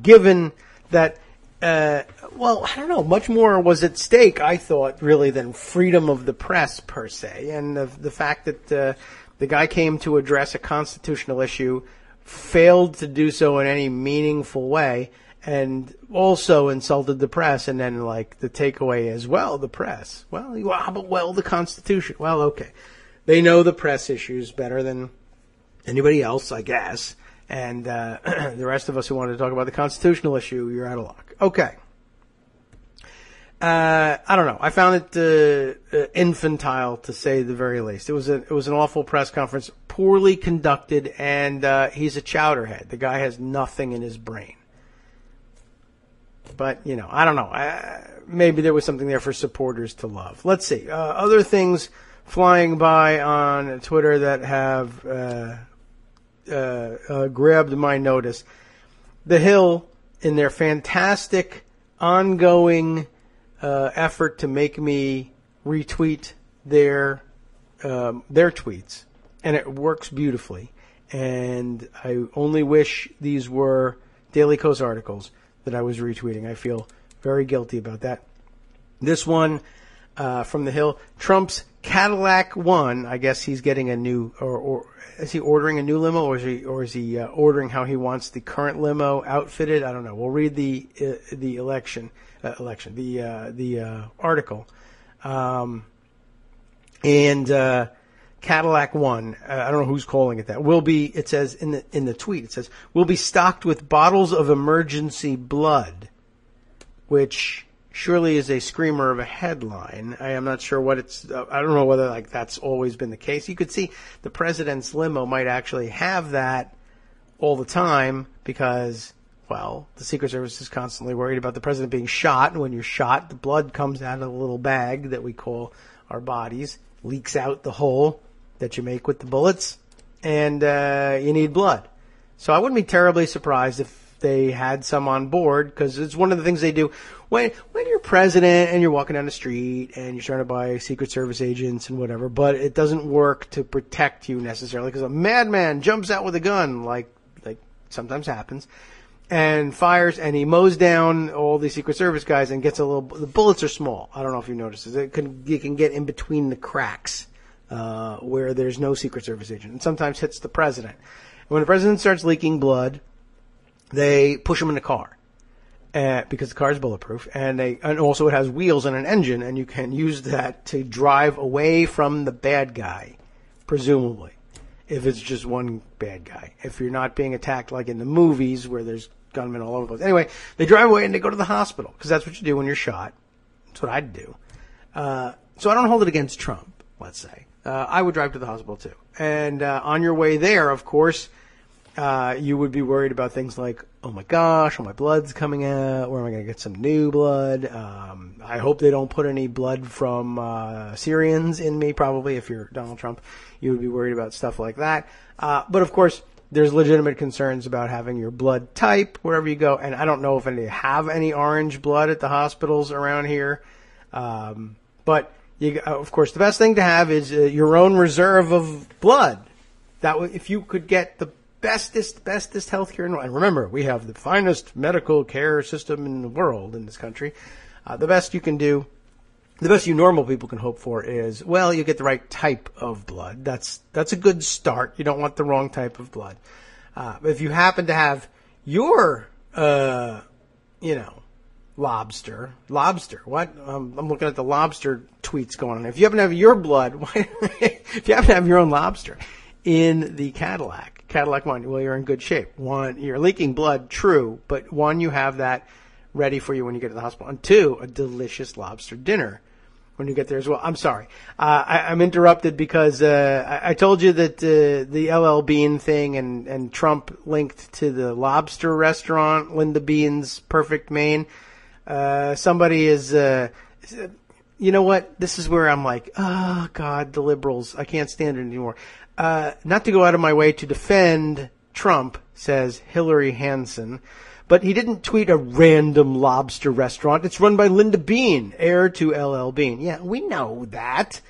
given that, well, I don't know, much more was at stake, I thought, really, than freedom of the press, per se, and the fact that the guy came to address a constitutional issue, failed to do so in any meaningful way, and also insulted the press, and then, like, the takeaway is, well, the press. Well, the Constitution. Well, okay. They know the press issues better than anybody else, I guess. And the rest of us who wanted to talk about the constitutional issue, you're out of luck. Okay. I don't know. I found it infantile, to say the very least. It was an awful press conference, poorly conducted, and he's a chowderhead. The guy has nothing in his brain. But, you know, I don't know. Maybe there was something there for supporters to love. Let's see. Other things flying by on Twitter that have grabbed my notice. The Hill, in their fantastic ongoing effort to make me retweet their tweets, and it works beautifully. And I only wish these were Daily Kos articles that I was retweeting. I feel very guilty about that. This one from The Hill, Trump's Cadillac won. I guess he's getting a new, or is he ordering a new limo, or is he ordering how he wants the current limo outfitted? I don't know. We'll read the article, and Cadillac won. I don't know who's calling it that. Will be. It says in the tweet. It says will be stocked with bottles of emergency blood, which surely is a screamer of a headline. I am not sure what it's. I don't know whether like that's always been the case. You could see the president's limo might actually have that all the time because, well, the Secret Service is constantly worried about the president being shot, and when you're shot, the blood comes out of a little bag that we call our bodies, leaks out the hole that you make with the bullets, and you need blood. So I wouldn't be terribly surprised if they had some on board, because it's one of the things they do when you're president and you're walking down the street and you're surrounded by Secret Service agents and whatever, but it doesn't work to protect you necessarily, because a madman jumps out with a gun, like sometimes happens, and fires, and he mows down all the Secret Service guys and gets the bullets are small. I don't know if you noticed this. You can get in between the cracks where there's no Secret Service agent, and sometimes hits the president. And when the president starts leaking blood, they push him in the car because the car is bulletproof, and also it has wheels and an engine, and you can use that to drive away from the bad guy, presumably, if it's just one bad guy. If you're not being attacked like in the movies where there's gunmen all over the place. Anyway, they drive away and they go to the hospital, because that's what you do when you're shot. That's what I'd do. So I don't hold it against Trump, let's say. I would drive to the hospital too. And on your way there, of course, you would be worried about things like, oh my gosh, all my blood's coming out. Where am I going to get some new blood? I hope they don't put any blood from Syrians in me, probably. If you're Donald Trump, you would be worried about stuff like that. But of course, there's legitimate concerns about having your blood type wherever you go. And I don't know if they have any orange blood at the hospitals around here. But Of course, the best thing to have is your own reserve of blood. If you could get the bestest healthcare in the world. And remember, we have the finest medical care system in the world in this country. The best you can do, the best you normal people can hope for is, well, you get the right type of blood. That's a good start. You don't want the wrong type of blood. If you happen to have your, lobster. What? I'm looking at the lobster tweets going on. If you happen to have your blood, if you happen to have your own lobster in the Cadillac 1, well, you're in good shape. One, you're leaking blood, true, but one, you have that ready for you when you get to the hospital. And two, a delicious lobster dinner when you get there as well. I'm sorry. I'm interrupted because I told you that the LL Bean thing and Trump linked to the lobster restaurant, Linda Bean's Perfect Maine. Somebody is, you know what? This is where I'm like, oh, God, the liberals. I can't stand it anymore. Not to go out of my way to defend Trump, says Hillary Hansen, but he didn't tweet a random lobster restaurant. It's run by Linda Bean, heir to LL Bean. Yeah, we know that.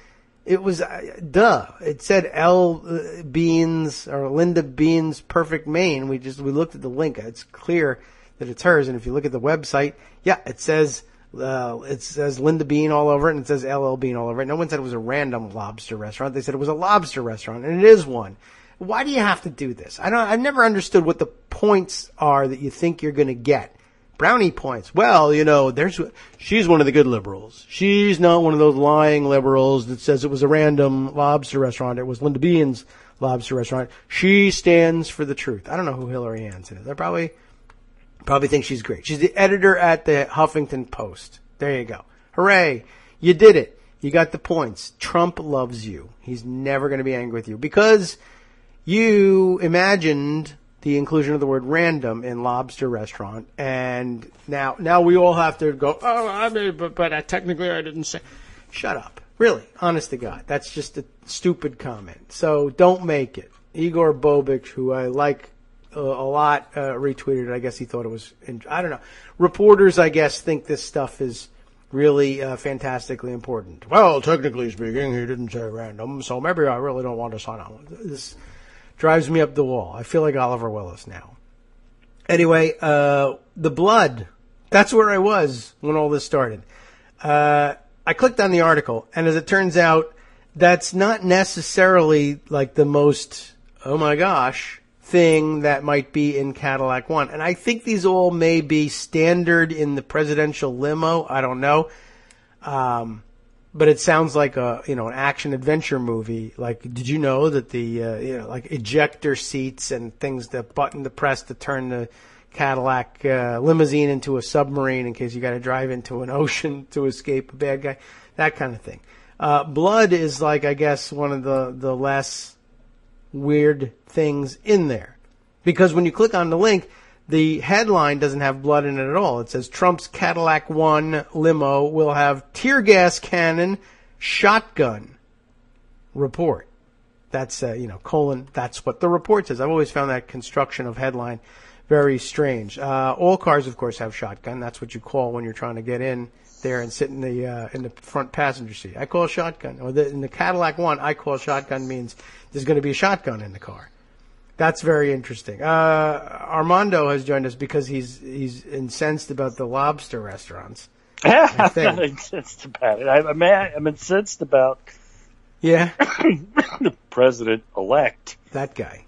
It was, It said L. Bean's or Linda Bean's Perfect Maine. We looked at the link. It's clear that it's hers. And if you look at the website, yeah, it says Linda Bean all over it, and it says LL Bean all over it. No one said it was a random lobster restaurant. They said it was a lobster restaurant, and it is one. Why do you have to do this? I've never understood what the points are that you think you're going to get. Brownie points. Well, she's one of the good liberals. She's not one of those lying liberals that says it was a random lobster restaurant. It was Linda Bean's lobster restaurant. She stands for the truth. I don't know who Hillary Hansen is. I probably think she's great. She's the editor at the Huffington Post. There you go. Hooray. You did it. You got the points. Trump loves you. He's never going to be angry with you because you imagined the inclusion of the word random in lobster restaurant, and now we all have to go, but technically I didn't say. Shut up. Really, honest to God. That's just a stupid comment. So don't make it. Igor Bobich, who I like a lot, retweeted it. I guess he thought it was, I don't know. Reporters, I guess, think this stuff is really fantastically important. Well, technically speaking, he didn't say random, so maybe I really don't want to sign on. This drives me up the wall. I feel like Oliver Willis now. Anyway, the blood. That's where I was when all this started. I clicked on the article, and as it turns out, that's not necessarily like the most, oh my gosh, thing that might be in Cadillac 1. And I think these all may be standard in the presidential limo. I don't know. But it sounds like an action adventure movie. Like, did you know that the, like ejector seats and things, the button to press to turn the Cadillac limousine into a submarine in case you got to drive into an ocean to escape a bad guy, that kind of thing. Blood is like, I guess, one of the less weird things in there. Because when you click on the link, the headline doesn't have blood in it at all. It says Trump's Cadillac 1 limo will have tear gas cannon, shotgun report. That's, colon, that's what the report says. I've always found that construction of headline very strange. All cars, of course, have shotgun. That's what you call when you're trying to get in there and sit in the front passenger seat. I call shotgun. In the Cadillac 1, I call shotgun means there's going to be a shotgun in the car. That's very interesting. Armando has joined us because he's incensed about the lobster restaurants. I'm not incensed about it. I'm incensed about the president-elect. That guy.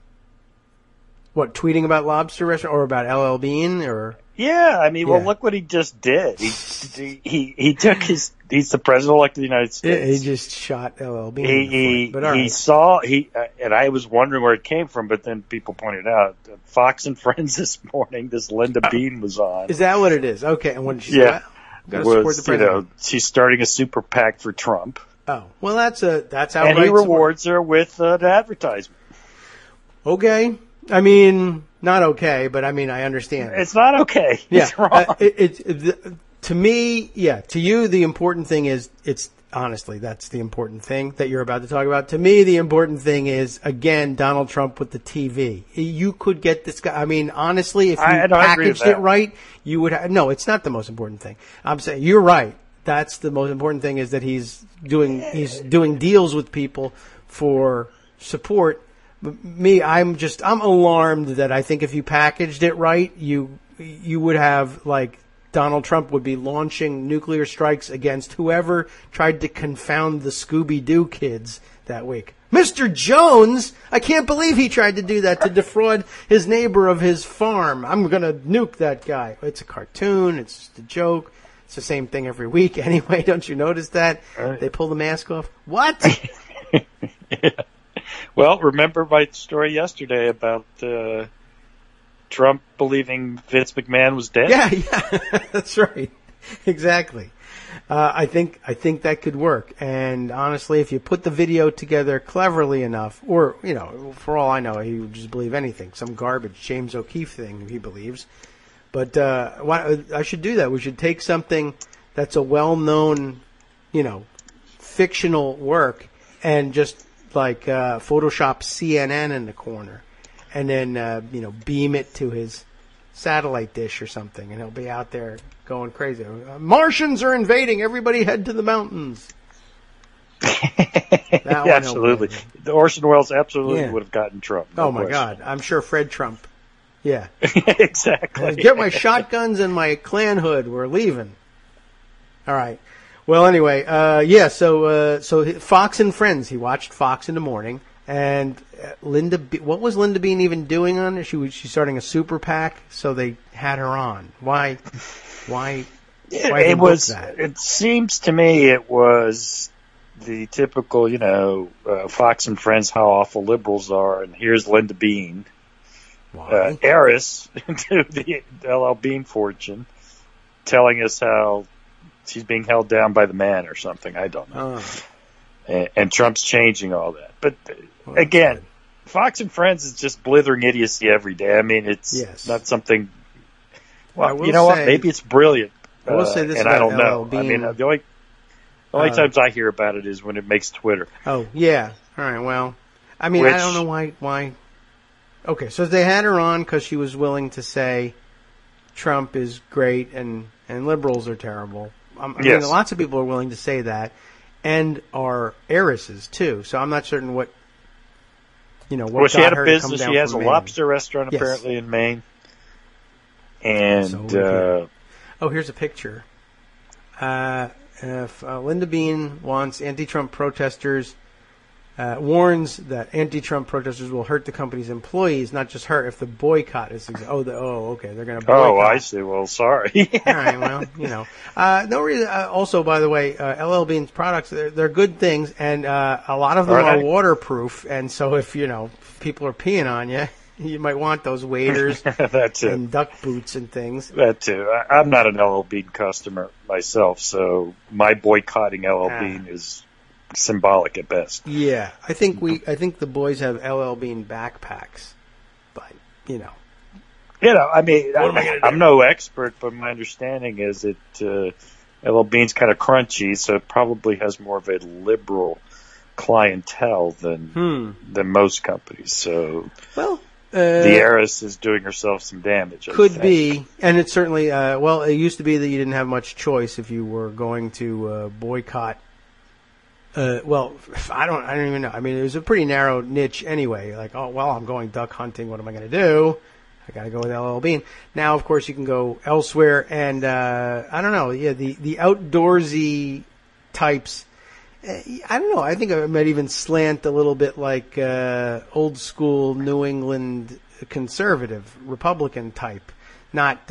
What, tweeting about lobster restaurant or about LL Bean or? Yeah, well, look what he just did. He took he's the president-elect of the United States. Yeah, he just shot LL Bean. And I was wondering where it came from, but then people pointed out Fox and Friends this morning, this Linda Bean was on. Is that what it is? Okay, and what did she say? Got to support the president. She's starting a super PAC for Trump. Oh, well, that's how. And he rewards her with an advertisement. Okay. Not okay, but I understand. It's not okay. Yeah. It's wrong. To me, to you, the important thing is, honestly, that's the important thing that you're about to talk about. To me, the important thing is, again, Donald Trump with the TV. You could get this guy. Honestly, if you packaged it right, you would no, it's not the most important thing. I'm saying you're right. that's the most important thing, is that he's doing deals with people for support. But I'm alarmed that I think if you packaged it right, you would have, like, Donald Trump would be launching nuclear strikes against whoever tried to confound the Scooby-Doo kids that week. Mr. Jones, I can't believe he tried to do that to defraud his neighbor of his farm. I'm going to nuke that guy. It's a cartoon. It's just a joke. It's the same thing every week anyway. Don't you notice that? They pull the mask off. What? Yeah. Well, remember my story yesterday about Trump believing Vince McMahon was dead? Yeah, that's right. Exactly. I think that could work. And honestly, if you put the video together cleverly enough, or, for all I know, he would just believe anything, some garbage James O'Keefe thing he believes. But I should do that. We should take something that's a well-known, fictional work, and just Photoshop CNN in the corner, and then beam it to his satellite dish or something, and he'll be out there going crazy. Martians are invading! Everybody head to the mountains. Yeah, absolutely. The Orson Welles absolutely would have gotten Trump. No my God. I'm sure Fred Trump. Yeah. Exactly. Get my shotguns and my Klan hood. We're leaving. All right. Well, anyway, so Fox and Friends. He watched Fox in the morning. And what was Linda Bean even doing on it? She's starting a super PAC, so they had her on. Why it was that? It seems to me it was the typical, Fox and Friends, how awful liberals are, and here's Linda Bean, heiress to the LL Bean fortune, telling us how she's being held down by the man or something. I don't know. And Trump's changing all that. But again, Fox and Friends is just blithering idiocy every day. I mean, it's not something. Well, you know what? Maybe it's brilliant. I will say this, and I don't know. I mean, the only times I hear about it is when it makes Twitter. Oh yeah. All right. Well, I mean, I don't know why. Okay, so they had her on because she was willing to say Trump is great and liberals are terrible. I mean, lots of people are willing to say that, and are heiresses too. So I'm not certain what. What she had a business. She has a lobster restaurant apparently in Maine. And here's a picture. If Linda Bean wants anti-Trump protesters, warns that anti-Trump protesters will hurt the company's employees, not just her. If the boycott is okay, they're going to boycott. Oh, I see. Well, sorry. All right. Well, no reason. Also, by the way, LL Bean's products they're good things, and a lot of them are waterproof. And so, if people are peeing on you, you might want those waders and duck boots and things. That too. I'm not an LL Bean customer myself, so my boycotting LL Bean is symbolic at best. Yeah, I think the boys have LL Bean backpacks, but I mean, I'm no expert, but my understanding is that LL Bean's kind of crunchy, so it probably has more of a liberal clientele than most companies. So, well, the heiress is doing herself some damage. Could be, and it's certainly. It used to be that you didn't have much choice if you were going to boycott. I don't even know. I mean, it was a pretty narrow niche anyway. Like, I'm going duck hunting. What am I going to do? I got to go with LL Bean. Now, of course, you can go elsewhere, and I don't know. Yeah, the outdoorsy types. I don't know. I think it might even slant a little bit like old school New England conservative Republican type, not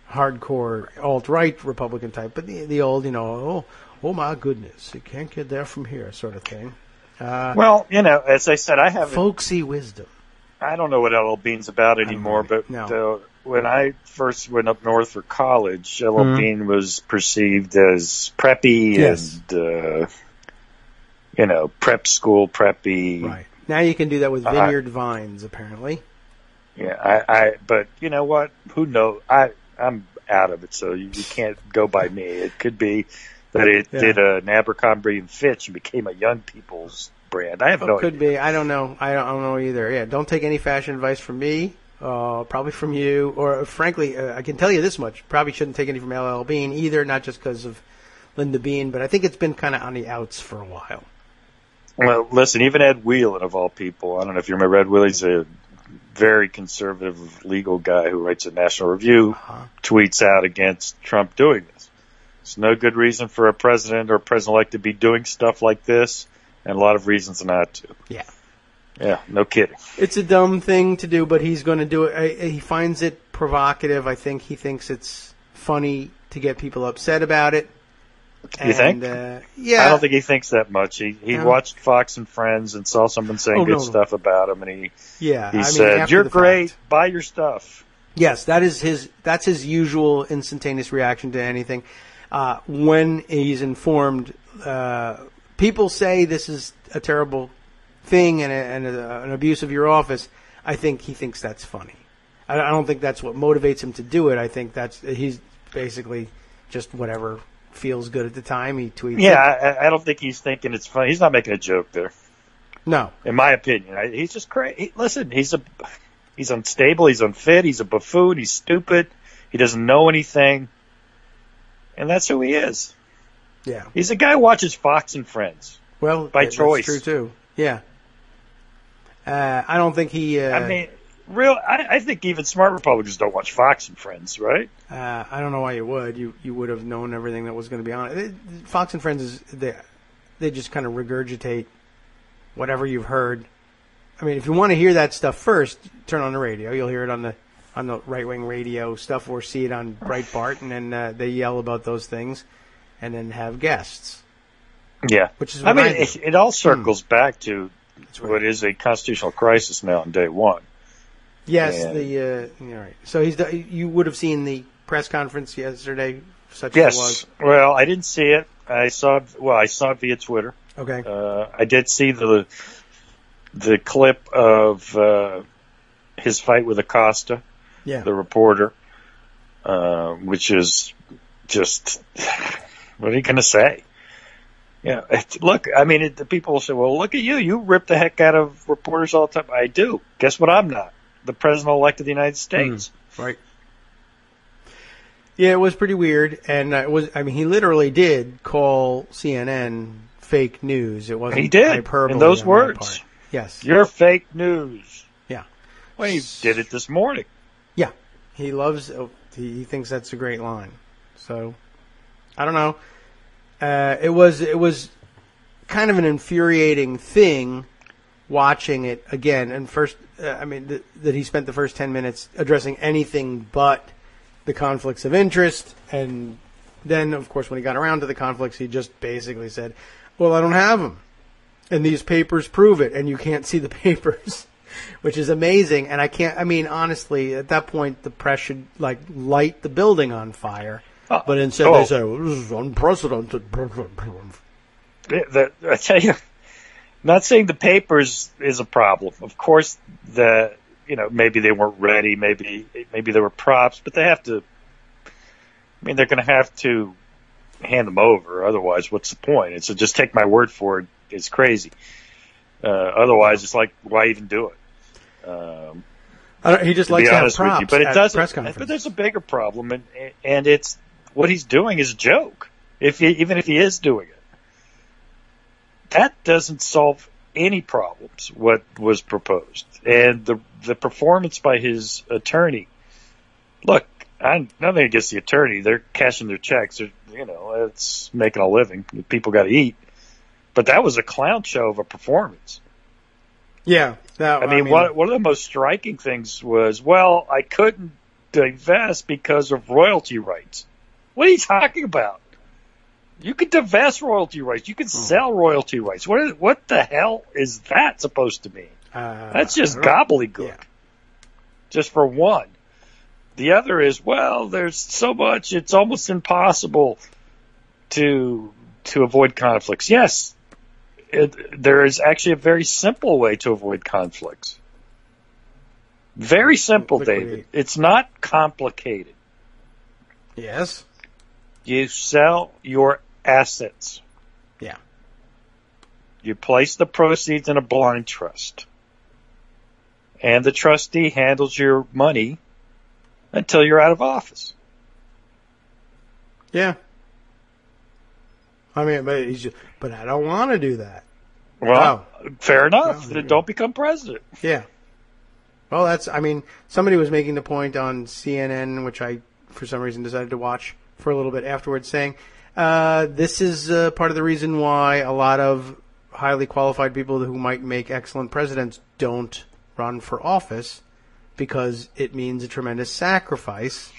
hardcore alt-right Republican type, but the old oh my goodness, you can't get there from here sort of thing. As I said, I have folksy wisdom. I don't know what LL Bean's about anymore, but when I first went up north for college, LL Bean was perceived as preppy and, prep school preppy. Right. Now you can do that with Vineyard Vines, apparently. Yeah, but you know what? Who knows? I'm out of it, so you can't go by me. It could be that it did an Abercrombie and Fitch and became a young people's brand. I have no idea. Could be. I don't know. I don't know either. Yeah, don't take any fashion advice from me. probably from you, or frankly, I can tell you this much: probably shouldn't take any from LL Bean either, not just because of Linda Bean, but I think it's been kind of on the outs for a while. Well, listen, even Ed Whelan, of all people, I don't know if you remember Ed Whelan, he's a very conservative legal guy who writes a National Review, tweets out against Trump doing this. There's no good reason for a president or a president-elect to be doing stuff like this, and a lot of reasons not to. Yeah. Yeah, no kidding. It's a dumb thing to do, but he's going to do it. He finds it provocative. I think he thinks it's funny to get people upset about it. You think? Yeah. I don't think he thinks that much. He watched Fox and Friends and saw someone saying good stuff about him, and he said, "You're great. Buy your stuff." Yes, that's his usual instantaneous reaction to anything. When he's informed, people say this is a terrible thing and an abuse of your office. I think he thinks that's funny. I don't think that's what motivates him to do it. I think he's basically just whatever feels good at the time. He tweets. Yeah, I don't think he's thinking it's funny. He's not making a joke there. No, in my opinion, he's just crazy. Listen, he's unstable. He's unfit. He's a buffoon. He's stupid. He doesn't know anything, and that's who he is. Yeah, he's a guy who watches Fox and Friends. Well, by choice. That's true too. Yeah. I don't think he. I think even smart Republicans don't watch Fox and Friends, right? I don't know why you would. You would have known everything that was going to be on it. Fox and Friends they just kind of regurgitate whatever you've heard. I mean, if you want to hear that stuff first, turn on the radio. You'll hear it on the right wing radio stuff, or see it on Breitbart, and then they yell about those things, and then have guests. Yeah, which is it all circles back to what is a constitutional crisis now on day one. Yes, all right. So you would have seen the press conference yesterday, such as it was. Well, I didn't see it. I saw it via Twitter. Okay. I did see the clip of his fight with Acosta, the reporter, which is just, what are you going to say? Yeah, look, I mean, the people will say, well, look at you. You rip the heck out of reporters all the time. I do. Guess what? I'm not. The president-elect of the United States. Right. Yeah, it was pretty weird. And he literally did call CNN fake news. It wasn't hyperbole. In those words. Yes. You're fake news. Yeah. Well, he did it this morning. Yeah. He thinks that's a great line. So, I don't know. It was kind of an infuriating thing watching it again. And first, that he spent the first 10 minutes addressing anything but the conflicts of interest. And then, of course, when he got around to the conflicts, he just basically said, well, I don't have them. And these papers prove it. And you can't see the papers, which is amazing. And honestly, at that point, the press should light the building on fire. But instead they say, well, this is unprecedented. I tell you, not saying the papers is a problem. Of course, maybe they weren't ready, maybe there were props, but they have to. They're going to have to hand them over. Otherwise, what's the point? And so just take my word for it. It's crazy. Otherwise, it's like, why even do it? He just likes to have props but it doesn't. Press conference. But there's a bigger problem, and it's what he's doing is a joke. Even if he is doing it, that doesn't solve any problems. What was proposed and the performance by his attorney. Look, nothing against the attorney. They're cashing their checks. It's making a living. People got to eat. But that was a clown show of a performance. Yeah. One of the most striking things was, I couldn't divest because of royalty rights. What are you talking about? You could divest royalty rights. You could sell royalty rights. What the hell is that supposed to mean? That's just gobbledygook. Yeah. Just for one. The other is, there's so much, it's almost impossible to avoid conflicts. Yes. There is actually a very simple way to avoid conflicts. Very simple, David. It's not complicated. Yes. You sell your assets. Yeah. You place the proceeds in a blind trust. and the trustee handles your money until you're out of office. Yeah. I mean, but I don't want to do that. Well, fair enough. Then don't become president. Yeah. Well, somebody was making the point on CNN, which I, for some reason, decided to watch for a little bit afterwards, saying this is part of the reason why a lot of highly qualified people who might make excellent presidents don't run for office, because it means a tremendous sacrifice.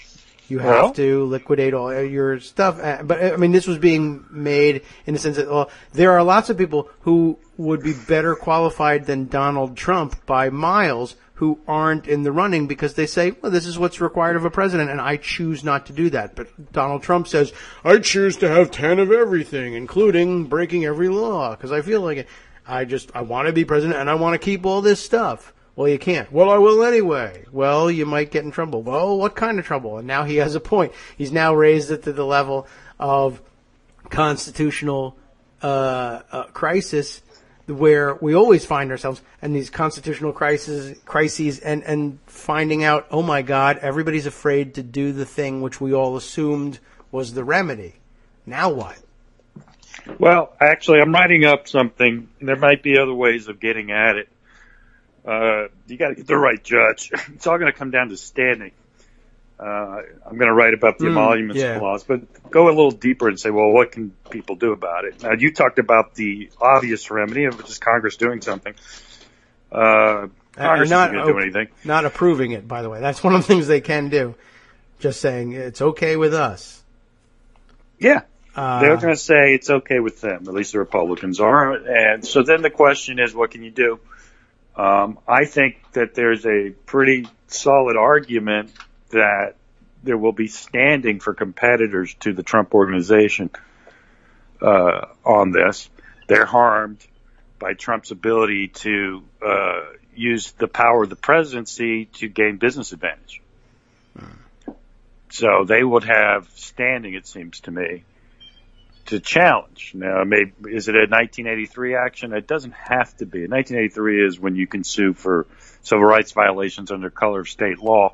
You have to liquidate all your stuff. But, I mean, this was being made in the sense that there are lots of people who would be better qualified than Donald Trump by miles who aren't in the running because they say, well, this is what's required of a president, and I choose not to do that. But Donald Trump says, I choose to have 10 of everything, including breaking every law, because I feel like it. I want to be president, and I want to keep all this stuff. Well, you can't. Well, I will anyway. Well, you might get in trouble. Well, what kind of trouble? And now he has a point. He's now raised it to the level of constitutional crisis, where we always find ourselves in these constitutional crises and finding out, oh my God, everybody's afraid to do the thing which we all assumed was the remedy. Now what? Well, actually, I'm writing up something. There might be other ways of getting at it. You got to get the right judge. It's all going to come down to standing. I'm going to write about the emoluments clause, but go a little deeper and say, well, what can people do about it? Now, you talked about the obvious remedy of just Congress doing something. Congress isn't going to do anything. Not approving it, by the way. That's one of the things they can do. Just saying it's okay with us. Yeah. They're going to say it's okay with them. At least the Republicans are. And so then the question is, what can you do? I think that there's a pretty solid argument that there will be standing for competitors to the Trump organization on this. They're harmed by Trump's ability to use the power of the presidency to gain business advantage. So they would have standing, it seems to me, to challenge. Now, maybe, is it a 1983 action? It doesn't have to be. 1983 is when you can sue for civil rights violations under color of state law.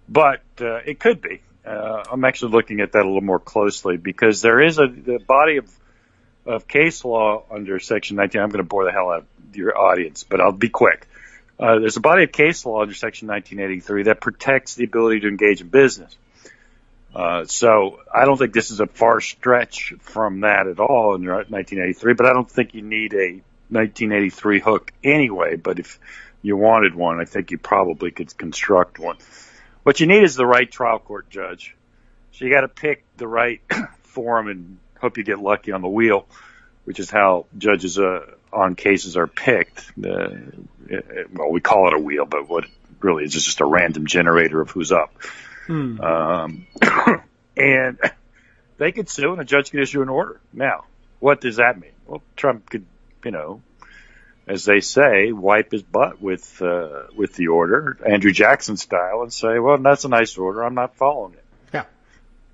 But it could be. I'm actually looking at that a little more closely because there is a body of case law under Section 19. I'm going to bore the hell out of your audience, but I'll be quick. There's a body of case law under Section 1983 that protects the ability to engage in business. So I don't think this is a far stretch from that at all in 1983, but I don't think you need a 1983 hook anyway. But if you wanted one, I think you probably could construct one. What you need is the right trial court judge. So you got to pick the right forum and hope you get lucky on the wheel, which is how judges on cases are picked. Well, we call it a wheel, but what it really is just a random generator of who's up. And they could sue and a judge could issue an order. Now, what does that mean? Well, Trump could, as they say, wipe his butt with the order, Andrew Jackson style, and say, well, that's a nice order. I'm not following it. Yeah.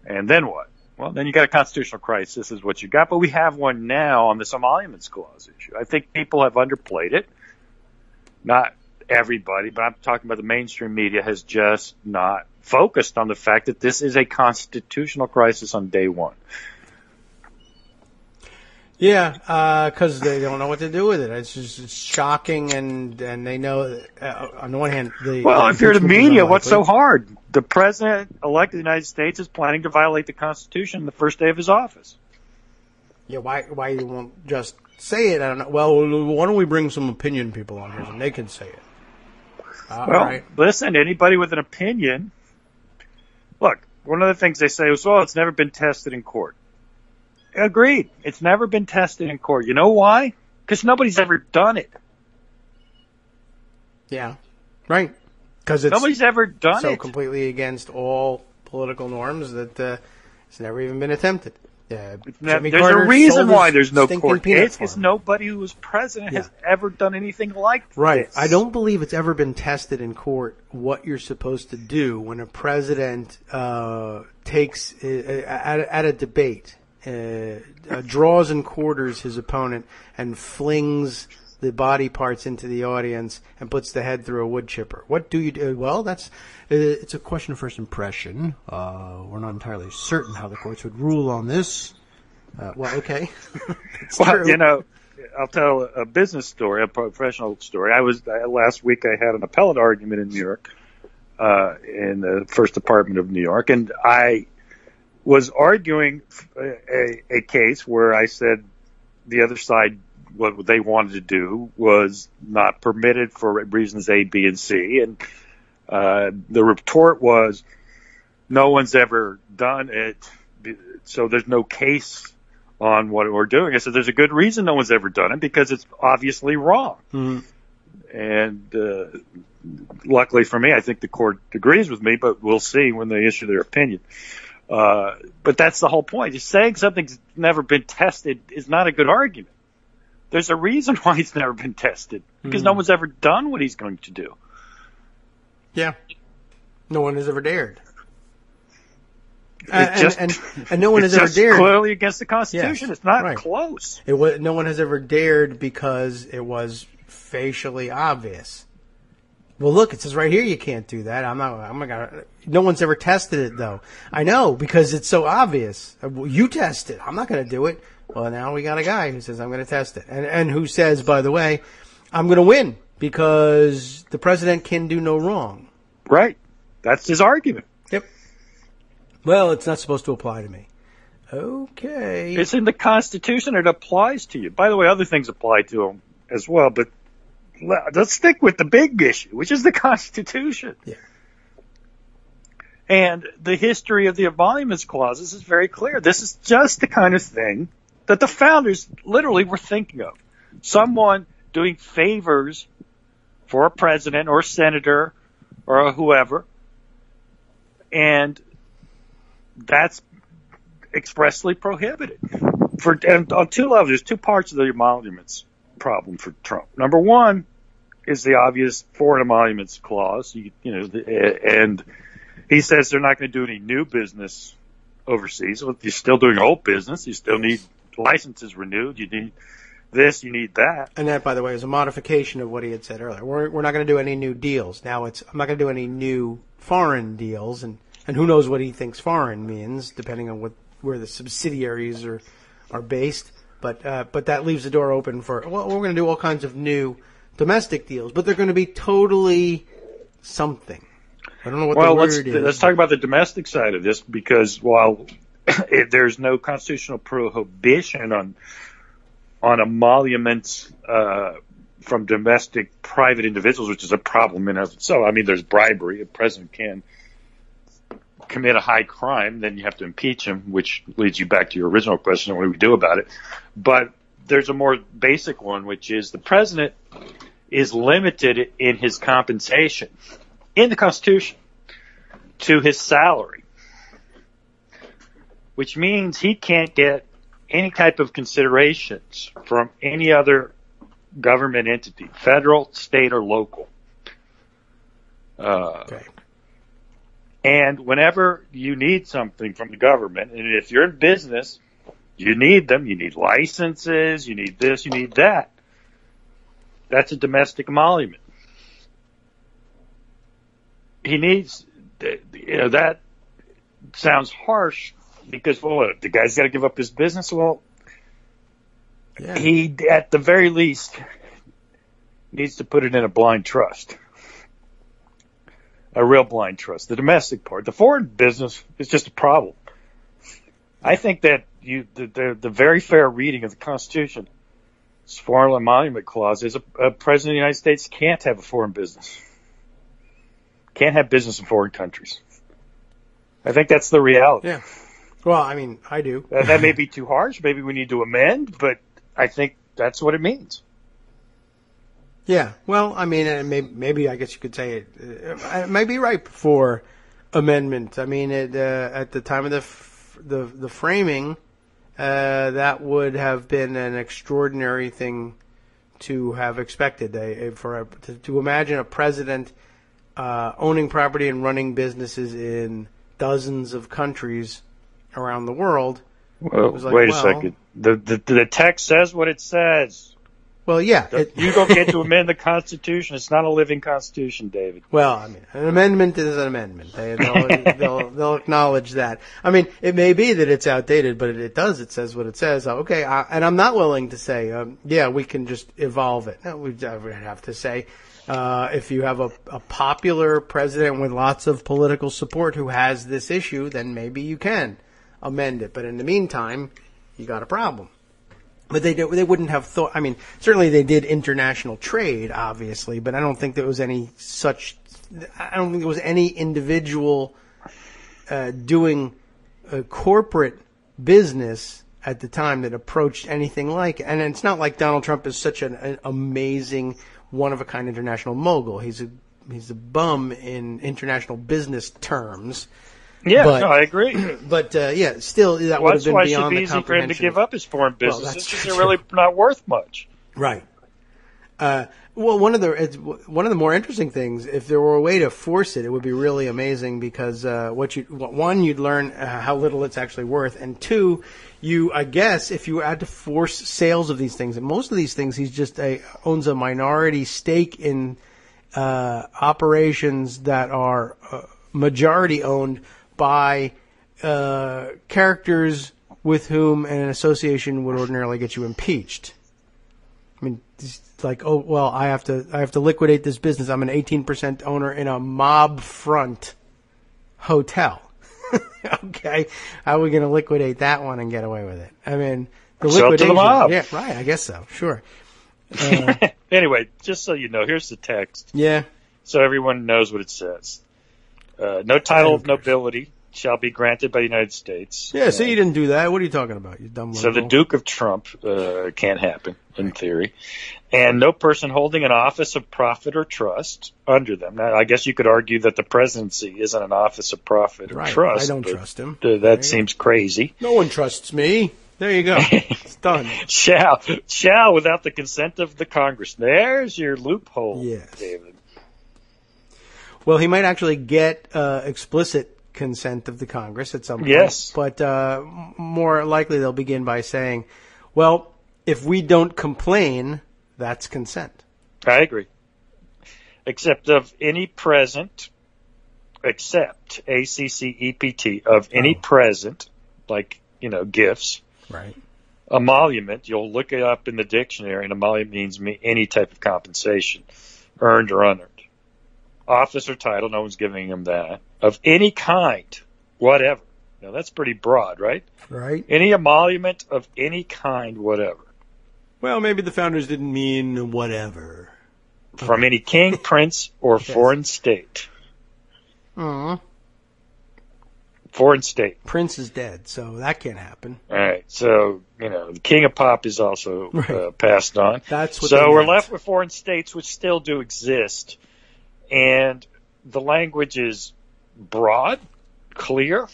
And then what? Well, then you got a constitutional crisis. This is what you got. But we have one now on this emoluments clause issue. I think people have underplayed it. Not everybody, but I'm talking about the mainstream media has just not focused on the fact that this is a constitutional crisis on day one. Yeah, because they don't know what to do with it. It's shocking, and they know. On the one hand, if you're the media, what's so hard? The president-elect of the United States is planning to violate the Constitution the first day of his office. Yeah, why you won't just say it? I don't know. Well, why don't we bring some opinion people on here and they can say it? Right. Listen, anybody with an opinion. Look, one of the things they say is, well, it's never been tested in court. Agreed. It's never been tested in court. You know why? Because nobody's ever done it. Yeah, right. Because nobody's ever done it. So completely against all political norms that it's never even been attempted. There's a reason why there's no court case, because nobody who was president has ever done anything like this. Right. I don't believe it's ever been tested in court what you're supposed to do when a president takes at a debate, draws and quarters his opponent and flings the body parts into the audience and puts the head through a wood chipper. What do you do? Well, it's a question of first impression. We're not entirely certain how the courts would rule on this. Well, okay. Well, you know, I'll tell a business story, a professional story. Last week I had an appellate argument in New York, in the First Department of New York, and I was arguing a case where I said the other side, what they wanted to do was not permitted for reasons A, B, and C. And the retort was, no one's ever done it, so there's no case on what we're doing. I said, there's a good reason no one's ever done it, because it's obviously wrong. Mm-hmm. And luckily for me, I think the court agrees with me, but we'll see when they issue their opinion. But that's the whole point. Just saying something's never been tested is not a good argument. There's a reason why it's never been tested, because no one's ever done what he's going to do. Yeah. No one has ever dared. And no one has ever dared. It's clearly against the Constitution. Yes, it's not right. close. No one has ever dared because it was facially obvious. Well, look, it says right here you can't do that. I'm not gonna. No one's ever tested it, though. I know, because it's so obvious. You test it. I'm not going to do it. Well, now we got a guy who says I'm going to test it, and who says, by the way, I'm going to win because the president can do no wrong. Right. That's his argument. Yep. Well, it's not supposed to apply to me. Okay. It's in the Constitution. It applies to you. By the way, other things apply to him as well, but let's stick with the big issue, which is the Constitution. Yeah. And the history of the emoluments clauses is very clear. This is just the kind of thing that the founders literally were thinking of. Someone doing favors for a president or a senator or whoever, and that's expressly prohibited. And on two levels, there's two parts of the emoluments problem for Trump. Number one is the obvious foreign emoluments clause, and he says they're not going to do any new business overseas. Well, you're still doing old business. You still need licenses renewed. You need this, you need that. And that, by the way, is a modification of what he had said earlier. We're not going to do any new deals. Now I'm not going to do any new foreign deals, and who knows what he thinks foreign means, depending on where the subsidiaries are based. But that leaves the door open for, well, we're going to do all kinds of new domestic deals, but they're going to be totally something. I don't know what the word is. Let's talk about the domestic side of this, because while there's no constitutional prohibition on emoluments from domestic private individuals, which is a problem in and of itself. I mean, there's bribery. A president can commit a high crime, then you have to impeach him, which leads you back to your original question, what do we do about it? But there's a more basic one, which is the president is limited in his compensation in the Constitution to his salary, which means he can't get any type of considerations from any other government entity, federal, state, or local. Okay. And whenever you need something from the government, and if you're in business, you need them. You need licenses. You need this. You need that. That's a domestic emolument. He needs, that sounds harsh because, well, the guy's got to give up his business. Well, yeah. He, at the very least, needs to put it in a blind trust. A real blind trust. The domestic part. The foreign business is just a problem. I think that the very fair reading of the Constitution, this foreign emolument clause, is a president of the United States can't have a foreign business. Can't have business in foreign countries. I think that's the reality. Yeah. Well, I mean, I do. That may be too harsh. Maybe we need to amend, but I think that's what it means. Yeah. Well, I mean, maybe I guess you could say it may be ripe for amendment. I mean, at the time of the framing, that would have been an extraordinary thing to have expected. To imagine a president owning property and running businesses in dozens of countries around the world. Well, wait a second. The text says what it says. Well, yeah. You don't get to amend the Constitution. It's not a living Constitution, David. Well, I mean, an amendment is an amendment. They'll acknowledge that. I mean, it may be that it's outdated, but it does. It says what it says. Okay, and I'm not willing to say, yeah, we can just evolve it. No, we'd have to say, if you have a popular president with lots of political support who has this issue, then maybe you can amend it. But in the meantime, you got a problem. But they wouldn't have thought. I mean, certainly they did international trade, obviously, but I don't think there was any such. I don't think there was any individual doing a corporate business at the time that approached anything like it. And it's not like Donald Trump is such an amazing, one-of-a-kind international mogul. He's a bum in international business terms. Yeah, no, I agree. But yeah, still that would have been beyond the comprehension. That's why it should be easy for him to give up his foreign business. They're really not worth much. Right. Well, one of the more interesting things, if there were a way to force it, it would be really amazing because you'd learn how little it's actually worth, and two, I guess if you had to force sales of these things, and most of these things, he's just owns a minority stake in operations that are majority owned by characters with whom an association would ordinarily get you impeached. I mean, it's like, oh well, I have to liquidate this business. I'm an 18% owner in a mob front hotel. Okay, how are we going to liquidate that one and get away with it? I mean, the liquidation. To the mob. Yeah, right. I guess so. Sure. Anyway, just so you know, here's the text. Yeah. So everyone knows what it says. No title of nobility shall be granted by the United States. Yeah, so you didn't do that. What are you talking about, you dumb So the Duke of Trump can't happen, in theory. And no person holding an office of profit or trust under them. Now, I guess you could argue that the presidency isn't an office of profit or trust. I don't trust him. That seems crazy. No one trusts me. There you go. It's done. Shall without the consent of the Congress. There's your loophole, yes. David. Well, he might actually get explicit consent of the Congress at some point. Yes. But more likely they'll begin by saying, well, if we don't complain, that's consent. I agree. Except of any present, except, A-C-C-E-P-T, of any present, like, gifts. Right. Emolument, you'll look it up in the dictionary, and emolument means any type of compensation, earned or unearned. Office or title, no one's giving him that. Of any kind, whatever. Now, that's pretty broad, right? Right. Any emolument of any kind, whatever. Well, maybe the founders didn't mean whatever. From any king, prince, or foreign state. Foreign state. Prince is dead, so that can't happen. All right. So, the king of pop is also passed on. That's what So we're left with foreign states, which still do exist. And the language is broad, clear,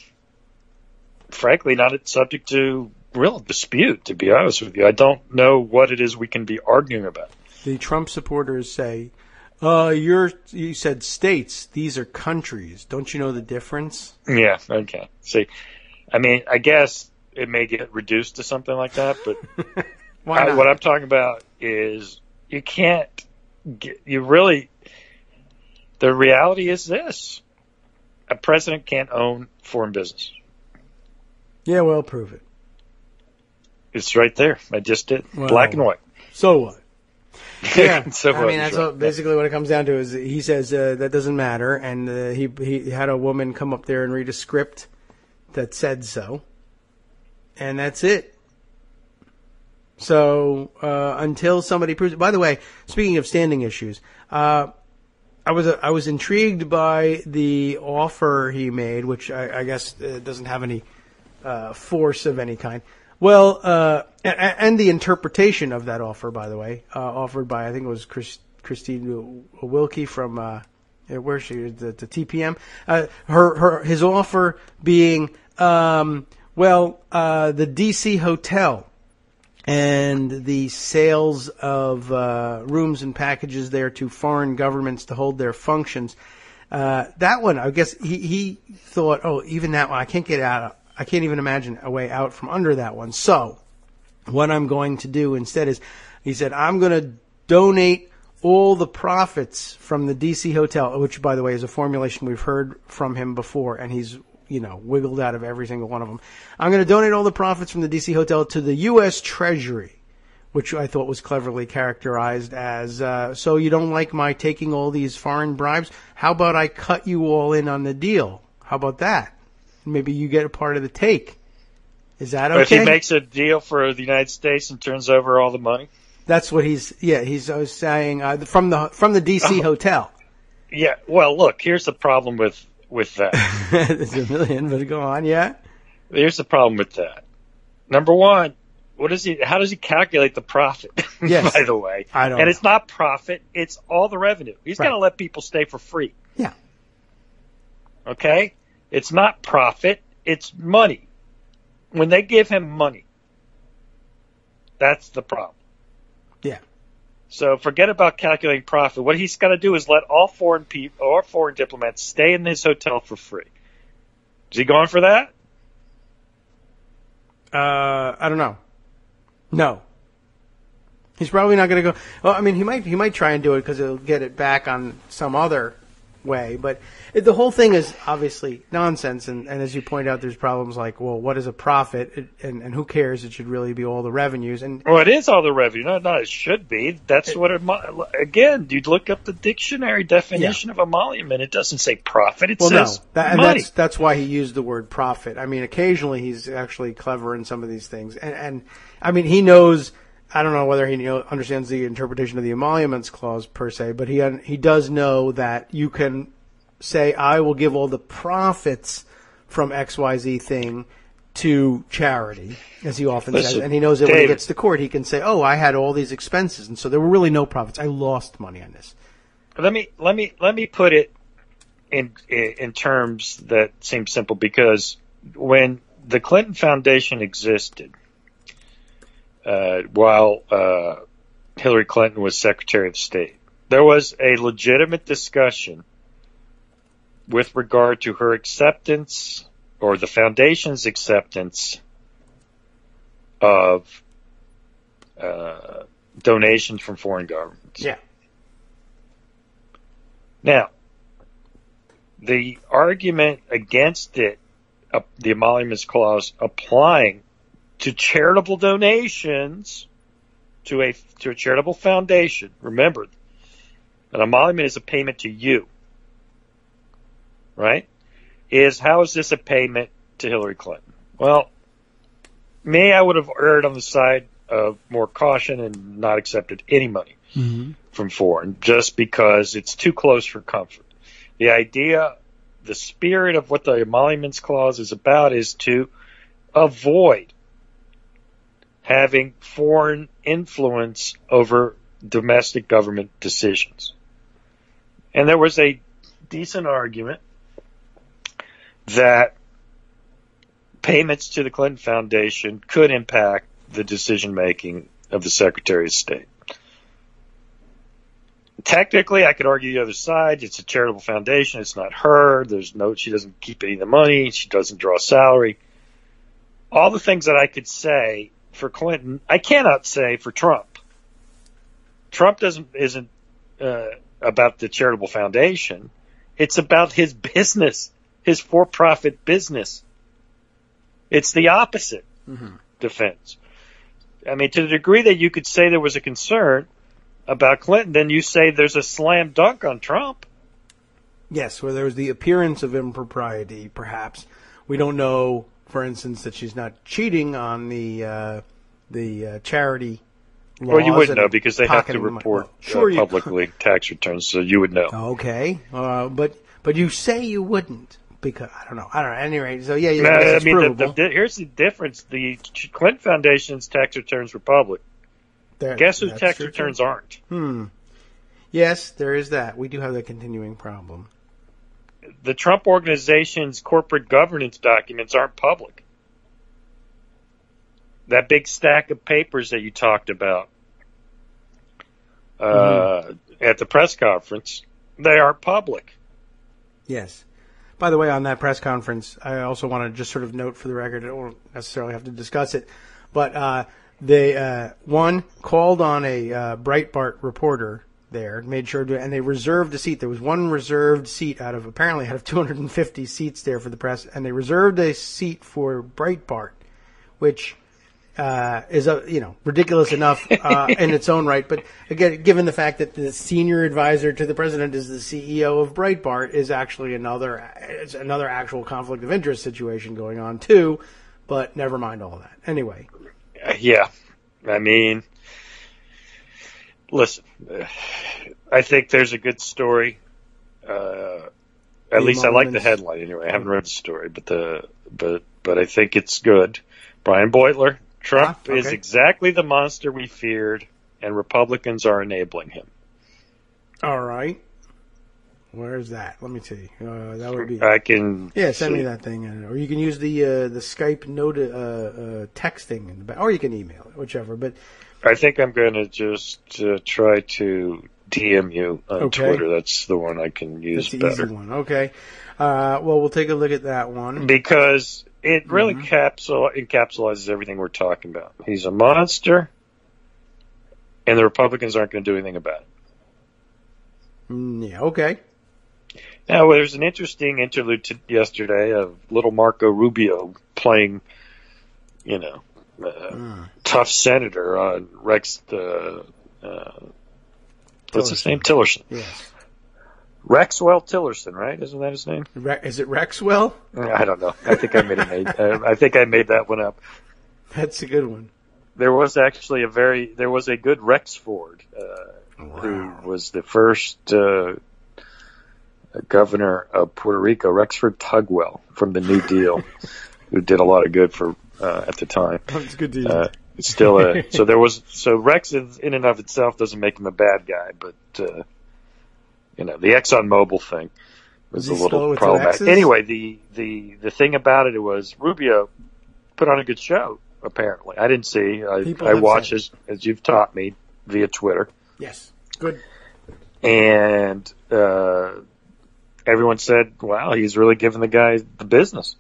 frankly, not subject to real dispute, to be honest with you. I don't know what it is we can be arguing about. The Trump supporters say, you said states, these are countries. Don't you know the difference? Yeah, okay. See, I mean, I guess it may get reduced to something like that, but Why not? What I'm talking about is the reality is this. A president can't own foreign business. Yeah, well, prove it. It's right there. I just did. Well, black and white. So what? Yeah. So I mean, that's basically what it comes down to is he says that doesn't matter. And he had a woman come up there and read a script that said so. And that's it. So until somebody proves it. By the way, speaking of standing issues, I was intrigued by the offer he made, which I guess doesn't have any force of any kind. Well, and the interpretation of that offer, by the way, offered by I think it was Christine Wilkie from where is she? The TPM. His offer being the DC hotel. And the sales of rooms and packages there to foreign governments to hold their functions. That one, I guess he thought, even that one, I can't get out. I can't even imagine a way out from under that one. So what I'm going to do instead is He said, I'm going to donate all the profits from the D.C. hotel, which, by the way, is a formulation we've heard from him before, and he's, wiggled out of every single one of them. I'm going to donate all the profits from the D.C. hotel to the U.S. Treasury, which I thought was cleverly characterized as, so you don't like my taking all these foreign bribes? How about I cut you all in on the deal? How about that? Maybe you get a part of the take. Is that okay? If he makes a deal for the United States and turns over all the money? That's what he's saying, from the D.C. hotel. Yeah, well, look, here's the problem with that. There's a million, but go on, yeah? Here's the problem with that. Number one, how does he calculate the profit? Yes. By the way. I don't know. It's not profit, it's all the revenue. He's going to let people stay for free. Yeah. Okay? It's not profit, it's money. When they give him money, that's the problem. Yeah. So forget about calculating profit. What he's got to do is let all foreign people or foreign diplomats stay in his hotel for free. Is he going for that? I don't know. No. He's probably not going to go. Well, I mean, he might try and do it because he'll get it back on some other way. But the whole thing is obviously nonsense. And as you point out, there's problems like, well, what is a profit? And who cares? It should really be all the revenues. And well, it is all the revenue. No, it should be. That's what again, you'd look up the dictionary definition of emolument. It doesn't say profit. It says money. That's why he used the word profit. I mean, occasionally he's actually clever in some of these things. And I mean, he knows. I don't know whether he understands the interpretation of the emoluments clause per se, but he does know that you can say, I will give all the profits from XYZ thing to charity, as he often says. And he knows that when he gets to court, he can say, oh, I had all these expenses, and so there were really no profits. I lost money on this. Let me put it in terms that seem simple, because when the Clinton Foundation existed, while Hillary Clinton was Secretary of State, there was a legitimate discussion with regard to her acceptance or the foundation's acceptance of donations from foreign governments. Yeah. Now, the argument against it, the emoluments clause applying to charitable donations to a charitable foundation. Remember, an emolument is a payment to you, right? How is this a payment to Hillary Clinton? Well, I would have erred on the side of more caution and not accepted any money from foreign, just because it's too close for comfort. The idea, the spirit of what the emoluments clause is about is to avoid having foreign influence over domestic government decisions. And there was a decent argument that payments to the Clinton Foundation could impact the decision-making of the Secretary of State. Technically, I could argue the other side. It's a charitable foundation. It's not her. She doesn't keep any of the money. She doesn't draw salary. All the things that I could say for Clinton, I cannot say for Trump. Trump isn't about the charitable foundation. It's about his business, his for-profit business. It's the opposite defense. I mean, to the degree that you could say there was a concern about Clinton, then you say there's a slam dunk on Trump. Yes, where there was the appearance of impropriety, perhaps. We don't know, for instance, that she's not cheating on the charity laws. Well, you wouldn't know because they have to report publicly tax returns, so you would know. Okay, but you say you wouldn't because I don't know. At any rate, so yeah, I mean, here's the difference: the Clinton Foundation's tax returns were public. Guess whose tax returns aren't? Yes, there is that. We do have that continuing problem. The Trump Organization's corporate governance documents aren't public. That big stack of papers that you talked about at the press conference, they are public. Yes. By the way, on that press conference, I also want to just sort of note for the record, I don't necessarily have to discuss it, but They one called on a Breitbart reporter there, made sure to, and they reserved a seat. There was one reserved seat out of 250 seats there for the press, and they reserved a seat for Breitbart, which is ridiculous enough in its own right. But again, given the fact that the senior advisor to the president is the CEO of Breitbart, is actually another actual conflict of interest situation going on too. But never mind all that. Anyway. Yeah, I mean, listen, I think there's a good story. At least I like the headline anyway. I haven't read the story, but I think it's good. Brian Beutler, Trump is exactly the monster we feared, and Republicans are enabling him. All right. Where's that? Let me see. That would be. I can. Yeah, send me that thing, or you can use the Skype note texting in the back, or you can email it, whichever. But I think I'm going to just try to DM you on Twitter. That's the one I can use better. That's the easy one. Okay. Well, we'll take a look at that one because it really encapsulates everything we're talking about. He's a monster, and the Republicans aren't going to do anything about it. Yeah. Okay. Now, there's an interesting interlude yesterday of little Marco Rubio playing, tough senator on Rex, what's his name? Tillerson. Yes. Rexwell Tillerson, right? Isn't that his name? Is it Rexwell? I don't know. I think I made that one up. That's a good one. There was actually there was a good Rex Ford, who was the first, governor of Puerto Rico, Rexford Tugwell from the New Deal, who did a lot of good for at the time. That's good to hear. It's still so Rex in and of itself doesn't make him a bad guy, but the ExxonMobil thing was a little problematic. Anyway, the thing about it was Rubio put on a good show. Apparently, I didn't see. I watched as you've taught me via Twitter. Yes, good. And everyone said, "Wow, he's really giving the guy the business,"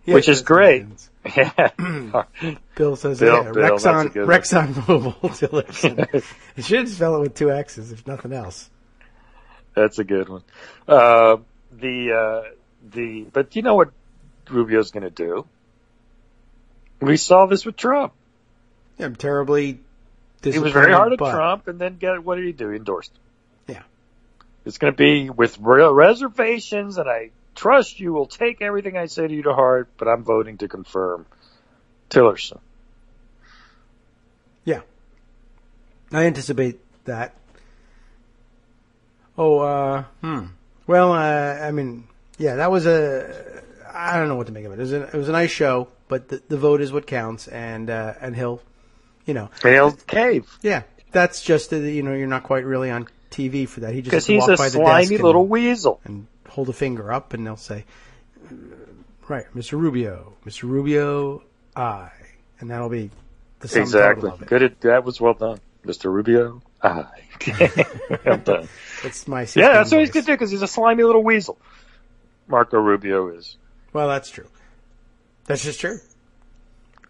which is great. Yeah. Bill says, Rexon Mobile Tillerson. You should have spelled it with 2 X's, if nothing else. That's a good one. But you know what Rubio's going to do? We saw this with Trump. Yeah, I'm terribly disappointed. He was very hard on Trump, and then what did he do? He endorsed him. Yeah. It's going to be with real reservations, and I trust you will take everything I say to you to heart, but I'm voting to confirm Tillerson. Yeah. I anticipate that. Well, I mean, yeah, that was I don't know what to make of it. It was a nice show, but the vote is what counts, and he'll, he'll cave. Yeah, that's just you're not quite really on TV for that. He just has to because walk he's by a the slimy desk little weasel and hold a finger up, and they'll say, "Right, Mr. Rubio, aye," and that'll be the sum total of it. Good. That was well done, Mr. Rubio. Aye. Well done. That's my that's what he's going to do because he's a slimy little weasel. Marco Rubio is. Well, that's true. That's just true.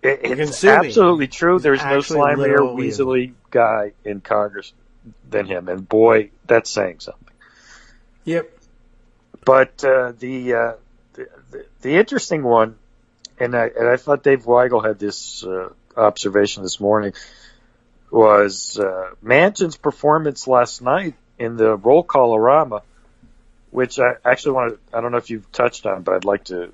It's absolutely true. There's no slimier, weaselly guy in Congress than him, and boy, that's saying something. Yep. But the interesting one, and I thought Dave Weigel had this observation this morning, was Manchin's performance last night in the roll call-orama, which I actually I don't know if you've touched on, but I'd like to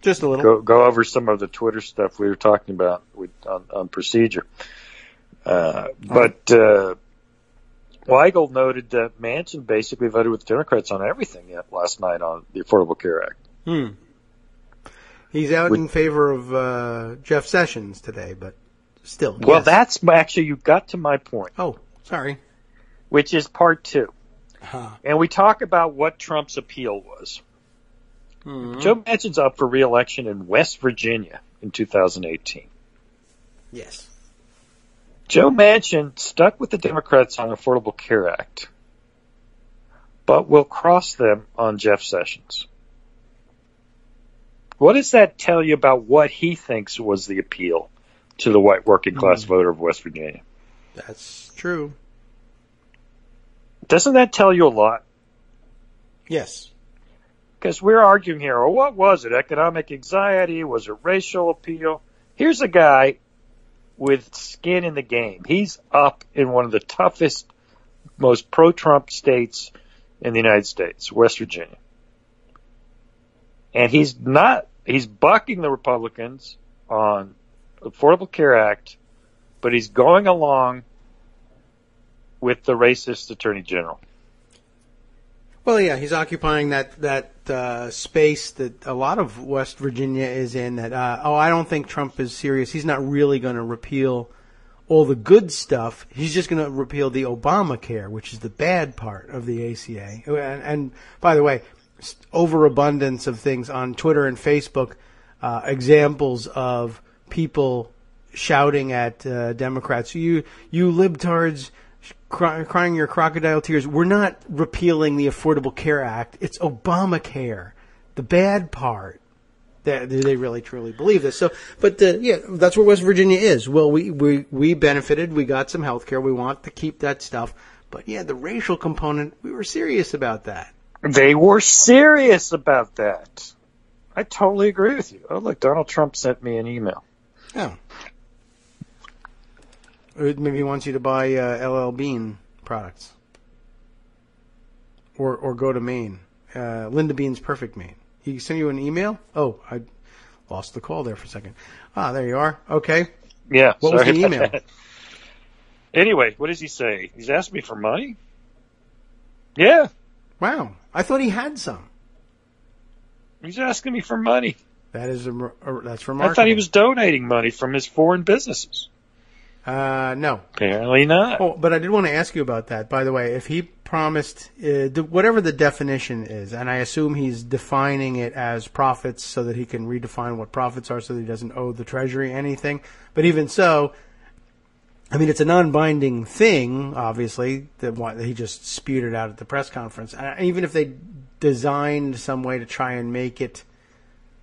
just a little go over some of the Twitter stuff we were talking about on procedure. But Weigel noted that Manchin basically voted with the Democrats on everything last night on the Affordable Care Act. He's out in favor of Jeff Sessions today, but still. Well, yes. That's actually, you got to my point. Oh, sorry. Which is part 2. And we talk about what Trump's appeal was. Mm-hmm. Joe Manchin's up for re-election in West Virginia in 2018. Yes. Joe Manchin stuck with the Democrats on the Affordable Care Act, but will cross them on Jeff Sessions. What does that tell you about what he thinks was the appeal to the white working class voter of West Virginia. That's true. Doesn't that tell you a lot? Yes. Because we're arguing here, well, what was it? Economic anxiety? Was it racial appeal? Here's a guy with skin in the game. He's up in one of the toughest, most pro-Trump states in the United States, West Virginia. And he's bucking the Republicans on Affordable Care Act, but he's going along with the racist attorney general. Well, yeah, he's occupying that space that a lot of West Virginia is in. That I don't think Trump is serious. He's not really going to repeal all the good stuff. He's just going to repeal the Obamacare, which is the bad part of the ACA. And by the way, overabundance of things on Twitter and Facebook, examples of people shouting at Democrats, you libtards, crying your crocodile tears. We're not repealing the Affordable Care Act. It's Obamacare, the bad part. They really truly believe this. So, but yeah, that's where West Virginia is. Well, we benefited. We got some health care. We want to keep that stuff. But yeah, the racial component, we were serious about that. They were serious about that. I totally agree with you. Oh, look, Donald Trump sent me an email. Oh. Maybe he wants you to buy LL Bean products. Or go to Maine. Linda Bean's Perfect Maine. He sent you an email? Oh, I lost the call there for a second. Ah, there you are. Okay. Yeah. What was the email? Anyway, what does he say? He's asked me for money? Yeah. Wow. I thought he had some. He's asking me for money. That's remarkable. I thought he was donating money from his foreign businesses. No. Apparently not. Oh, but I did want to ask you about that. By the way, if he promised, whatever the definition is, and I assume he's defining it as profits so that he can redefine what profits are so that he doesn't owe the Treasury anything. But even so, I mean, it's a non-binding thing, obviously, that he just spewed it out at the press conference. And even if they designed some way to try and make it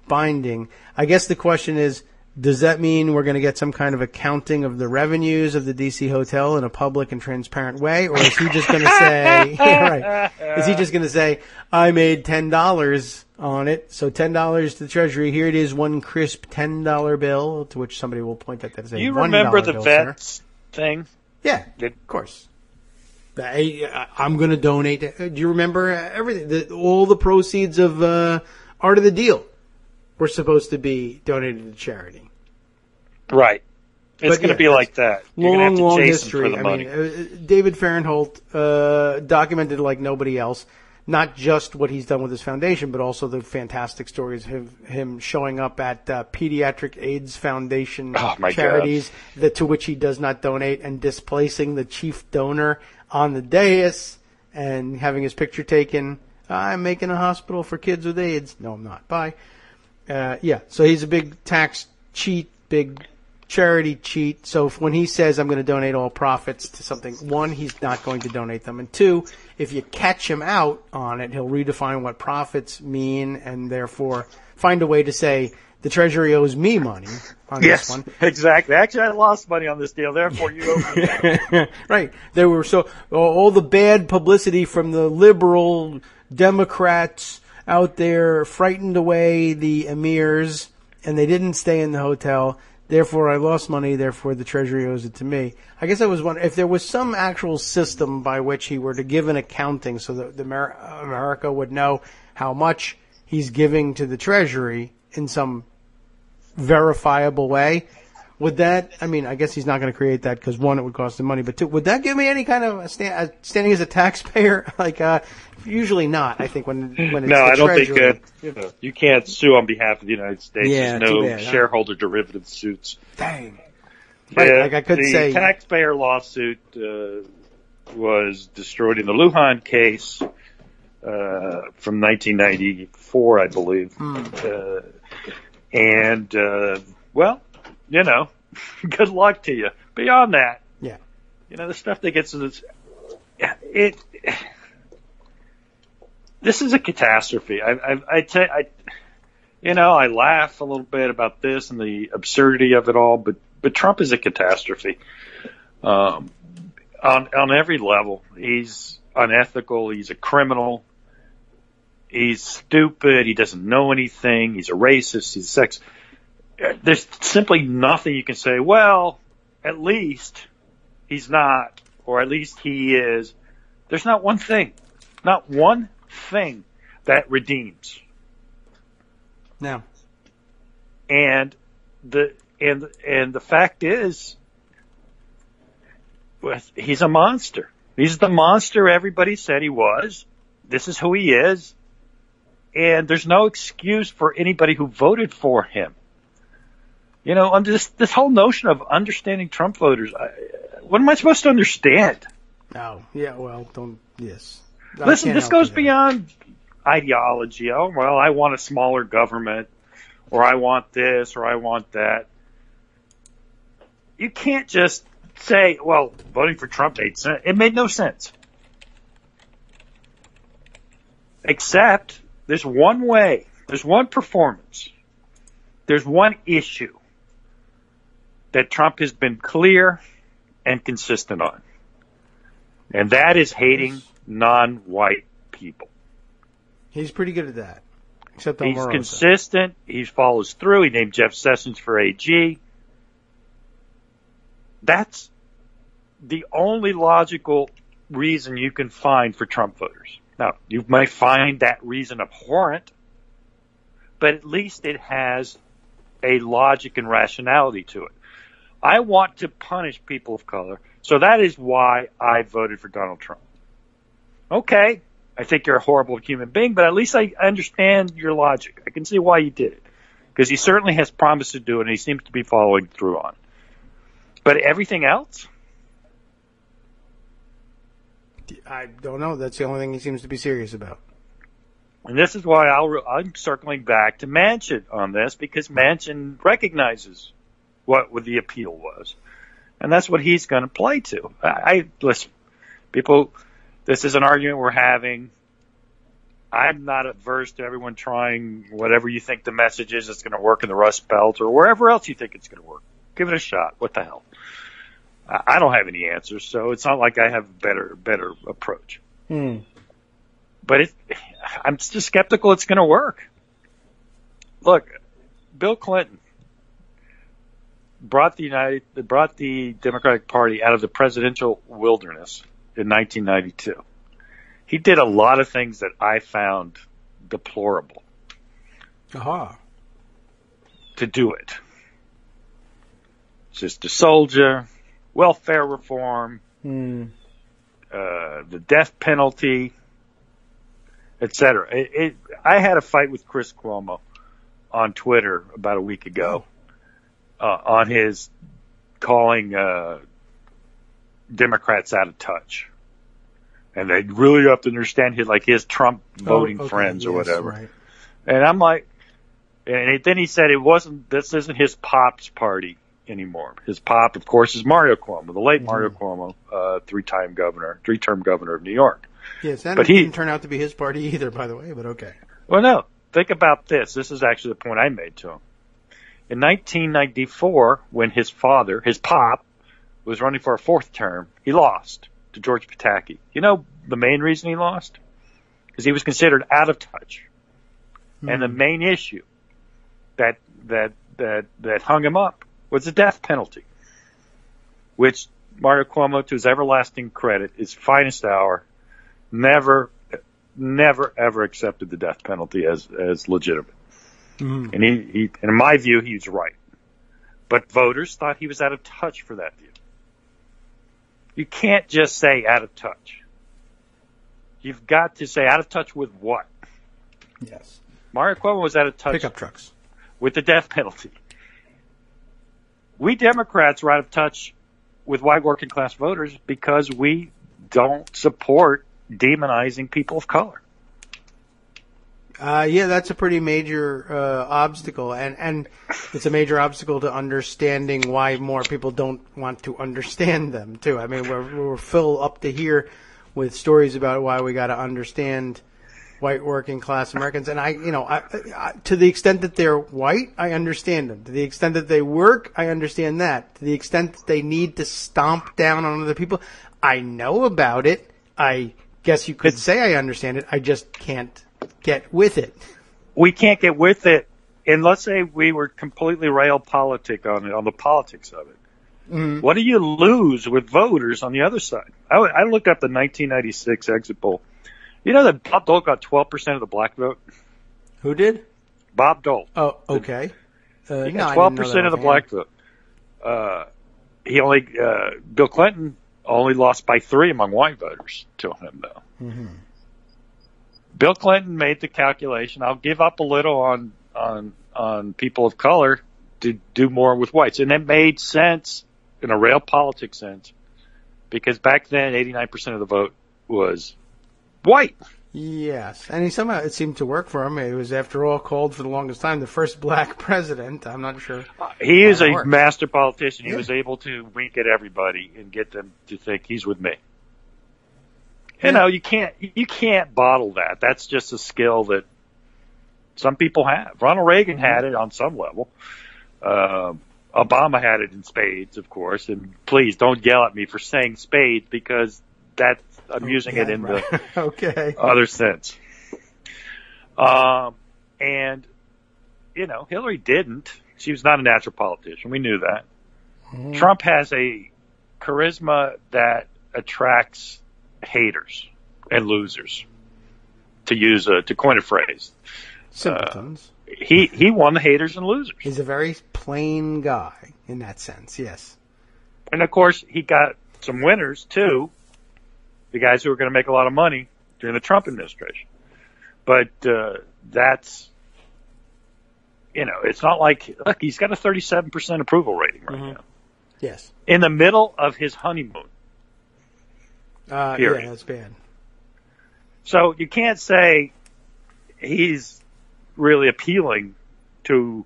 binding, I guess the question is, does that mean we're going to get some kind of accounting of the revenues of the D.C. hotel in a public and transparent way? Or is he just going to say, yeah, right, is he just going to say, I made $10 on it, so $10 to the Treasury, here it is, one crisp $10 bill, to which somebody will point at that and say, you remember the bill, vets thing? Yeah, of course. I'm going to donate. Do you remember everything? All the proceeds of Art of the Deal were supposed to be donated to charity. Right. It's going to be like that. You're going to have to chase him for the money. David Fahrenholt documented like nobody else, not just what he's done with his foundation, but also the fantastic stories of him showing up at Pediatric AIDS Foundation charities to which he does not donate, and displacing the chief donor on the dais and having his picture taken. I'm making a hospital for kids with AIDS. No, I'm not. Bye. So he's a big tax cheat, big charity cheat. So when he says, I'm going to donate all profits to something, one, he's not going to donate them. And two, if you catch him out on it, he'll redefine what profits mean and therefore find a way to say, the Treasury owes me money on this one. Yes, exactly. Actually, I lost money on this deal, therefore you owe me. Right. There were all the bad publicity from the liberal Democrats out there frightened away the emirs, and they didn't stay in the hotel. Therefore, I lost money. Therefore, the Treasury owes it to me. I guess I was wondering if there was some actual system by which he were to give an accounting so that America would know how much he's giving to the Treasury in some verifiable way. Would that, I mean, I guess he's not going to create that because, one, it would cost him money, but two, would that give me any kind of standing as a taxpayer? Usually not, I think, when it's no, I don't Treasury. think you can't sue on behalf of the United States. Yeah, there's no shareholder derivative suits. Dang. Right, I could say. The taxpayer lawsuit was destroyed in the Lujan case from 1994, I believe. Well, good luck to you. Beyond that, the stuff that gets to this, this is a catastrophe. I laugh a little bit about this and the absurdity of it all, but But Trump is a catastrophe. On every level. He's unethical. He's a criminal. He's stupid. He doesn't know anything. He's a racist. He's a sex. There's simply nothing you can say, well, at least he's not, or at least he is. There's not one thing that redeems. No. And the fact is, he's a monster. He's the monster everybody said he was. This is who he is. And there's no excuse for anybody who voted for him. You know, on this whole notion of understanding Trump voters, what am I supposed to understand? No. Yeah, well, yes. Listen, this goes beyond ideology. Oh, well, I want a smaller government, or I want this, or I want that. You can't just say, well, voting for Trump made sense. It made no sense. Except there's one way, there's one performance, there's one issue that Trump has been clear and consistent on. And that is hating non-white people. He's pretty good at that. Except on He's Omarosa. consistent. He follows through. He named Jeff Sessions for AG. That's the only logical reason you can find for Trump voters. Now, you might find that reason abhorrent, but at least it has a logic and rationality to it. I want to punish people of color, so that is why I voted for Donald Trump. Okay, I think you're a horrible human being, but at least I understand your logic. I can see why you did it, because he certainly has promised to do it, and he seems to be following through on it. But everything else? I don't know. That's the only thing he seems to be serious about. And this is why I'm circling back to Manchin on this, because Manchin recognizes what the appeal was. And that's what he's going to play to. Listen, people, this is an argument we're having. I'm not adverse to everyone trying whatever you think the message is that's going to work in the Rust Belt or wherever else you think it's going to work. Give it a shot. What the hell? I don't have any answers, so it's not like I have a better approach. But I'm just skeptical it's going to work. Look, Bill Clinton brought the Democratic Party out of the presidential wilderness in 1992. He did a lot of things that I found deplorable. Aha. To do it. Sister Soldier, welfare reform, the death penalty, etc. I had a fight with Chris Cuomo on Twitter about a week ago on his calling Democrats out of touch. And they really have to understand his Trump voting friends or whatever. Right. And I'm like, and then he said this isn't his pop's party anymore. His pop, of course, is Mario Cuomo, the late Mario Cuomo, three-term governor of New York. Yes, and it didn't turn out to be his party either, by the way, but okay. Well, no. Think about this. This is actually the point I made to him. In 1994, when his pop, was running for a fourth term, he lost to George Pataki. You know the main reason he lost? Because he was considered out of touch. And the main issue that hung him up was the death penalty, which Mario Cuomo, to his everlasting credit, his finest hour, never, ever accepted the death penalty as legitimate. And he, in my view, he's right. But voters thought he was out of touch for that view. You can't just say out of touch. You've got to say out of touch with what? Yes. Mario Cuomo was out of touch. Pickup trucks. With the death penalty. We Democrats are out of touch with white working class voters because we don't support demonizing people of color. Yeah, that's a pretty major obstacle, and it's a major obstacle to understanding why more people don't want to understand them too. I mean, we're full up to here with stories about why we got to understand white working class Americans. And I, to the extent that they're white, I understand them. To the extent that they work, I understand that. To the extent that they need to stomp down on other people, I know about it. I guess you could say I understand it. I just can't get with it. We can't get with it. And let's say we were completely realpolitik on the politics of it. Mm-hmm. What do you lose with voters on the other side? I looked up the 1996 exit poll. You know that Bob Dole got 12% of the black vote? Who did? Bob Dole. Oh, okay. He got 12% of the black vote. Bill Clinton only lost by 3 among white voters to him, though. Mm-hmm. Bill Clinton made the calculation, I'll give up a little on people of color to do more with whites. And it made sense in a realpolitik sense because back then 89% of the vote was white. Yes. And somehow it seemed to work for him. It was, after all, called for the longest time the first black president. I'm not sure. He is a master politician. He was able to wink at everybody and get them to think he's with me. You know, you can't bottle that. That's just a skill that some people have. Ronald Reagan had it on some level. Obama had it in spades, of course. And please don't yell at me for saying spades because I'm using it in the other sense. And, Hillary didn't. She was not a natural politician. We knew that. Mm-hmm. Trump has a charisma that attracts haters and losers, to coin a phrase. Simpletons. He won the haters and losers. He's a very plain guy in that sense, yes. And, of course, he got some winners, too, the guys who were going to make a lot of money during the Trump administration. But that's, it's not like, look, he's got a 37% approval rating right now. Yes. In the middle of his honeymoon. Yeah, that's bad. So you can't say he's really appealing to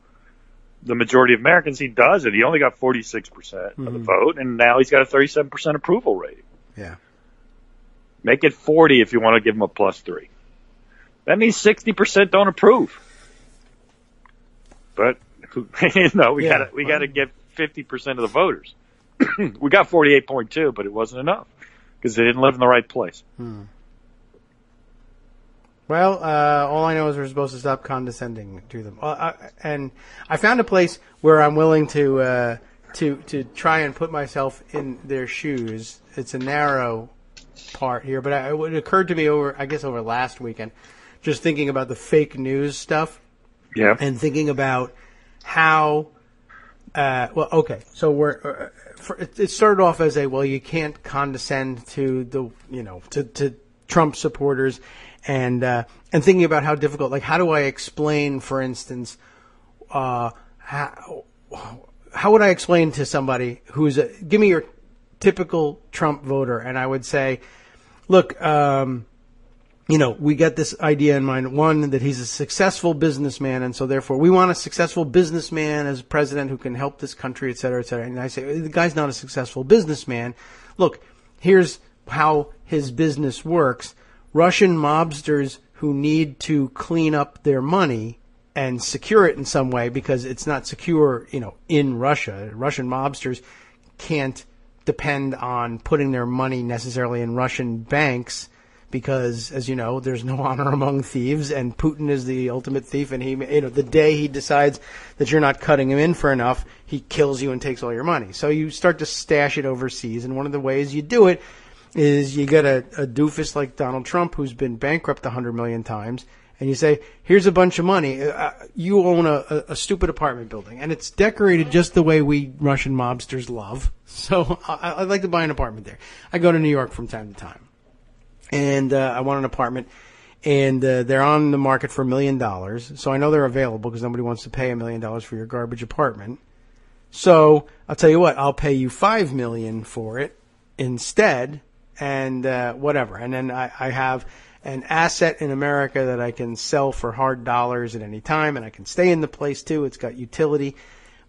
the majority of Americans. He doesn't. He only got 46% of the vote, and now he's got a 37% approval rating. Yeah. Make it 40 if you want to give him a +3. That means 60% don't approve. But we got to get 50% of the voters. We got 48.2, but it wasn't enough because they didn't live in the right place. Well, all I know is we're supposed to stop condescending to them. And I found a place where I'm willing to try and put myself in their shoes. It's a narrow part here, but it occurred to me over last weekend, just thinking about the fake news stuff. Yeah. And thinking about how, so it started off as you can't condescend to to Trump supporters. And thinking about how difficult, like, how do I explain, for instance, how would I explain to somebody who's give me your typical Trump voter, and I would say, look, we got this idea in mind, one, that he's a successful businessman, and so therefore we want a successful businessman as president who can help this country, et cetera, et cetera. And I say, the guy's not a successful businessman. Look, here's how his business works. Russian mobsters who need to clean up their money and secure it in some way because it's not secure, in Russia. Russian mobsters can't depend on putting their money necessarily in Russian banks because, as you know, there's no honor among thieves, and Putin is the ultimate thief. And he, the day he decides that you're not cutting him in for enough, he kills you and takes all your money. So you start to stash it overseas, and one of the ways you do it is you get a doofus like Donald Trump who's been bankrupt 100 million times, and you say, here's a bunch of money. You own a stupid apartment building, and it's decorated just the way we Russian mobsters love. So I'd like to buy an apartment there. I go to New York from time to time, and I want an apartment, and they're on the market for $1 million. So I know they're available because nobody wants to pay $1 million for your garbage apartment. So I'll tell you what, I'll pay you $5 million for it instead. And whatever. And then I have an asset in America that I can sell for hard dollars at any time, and I can stay in the place too. It's got utility.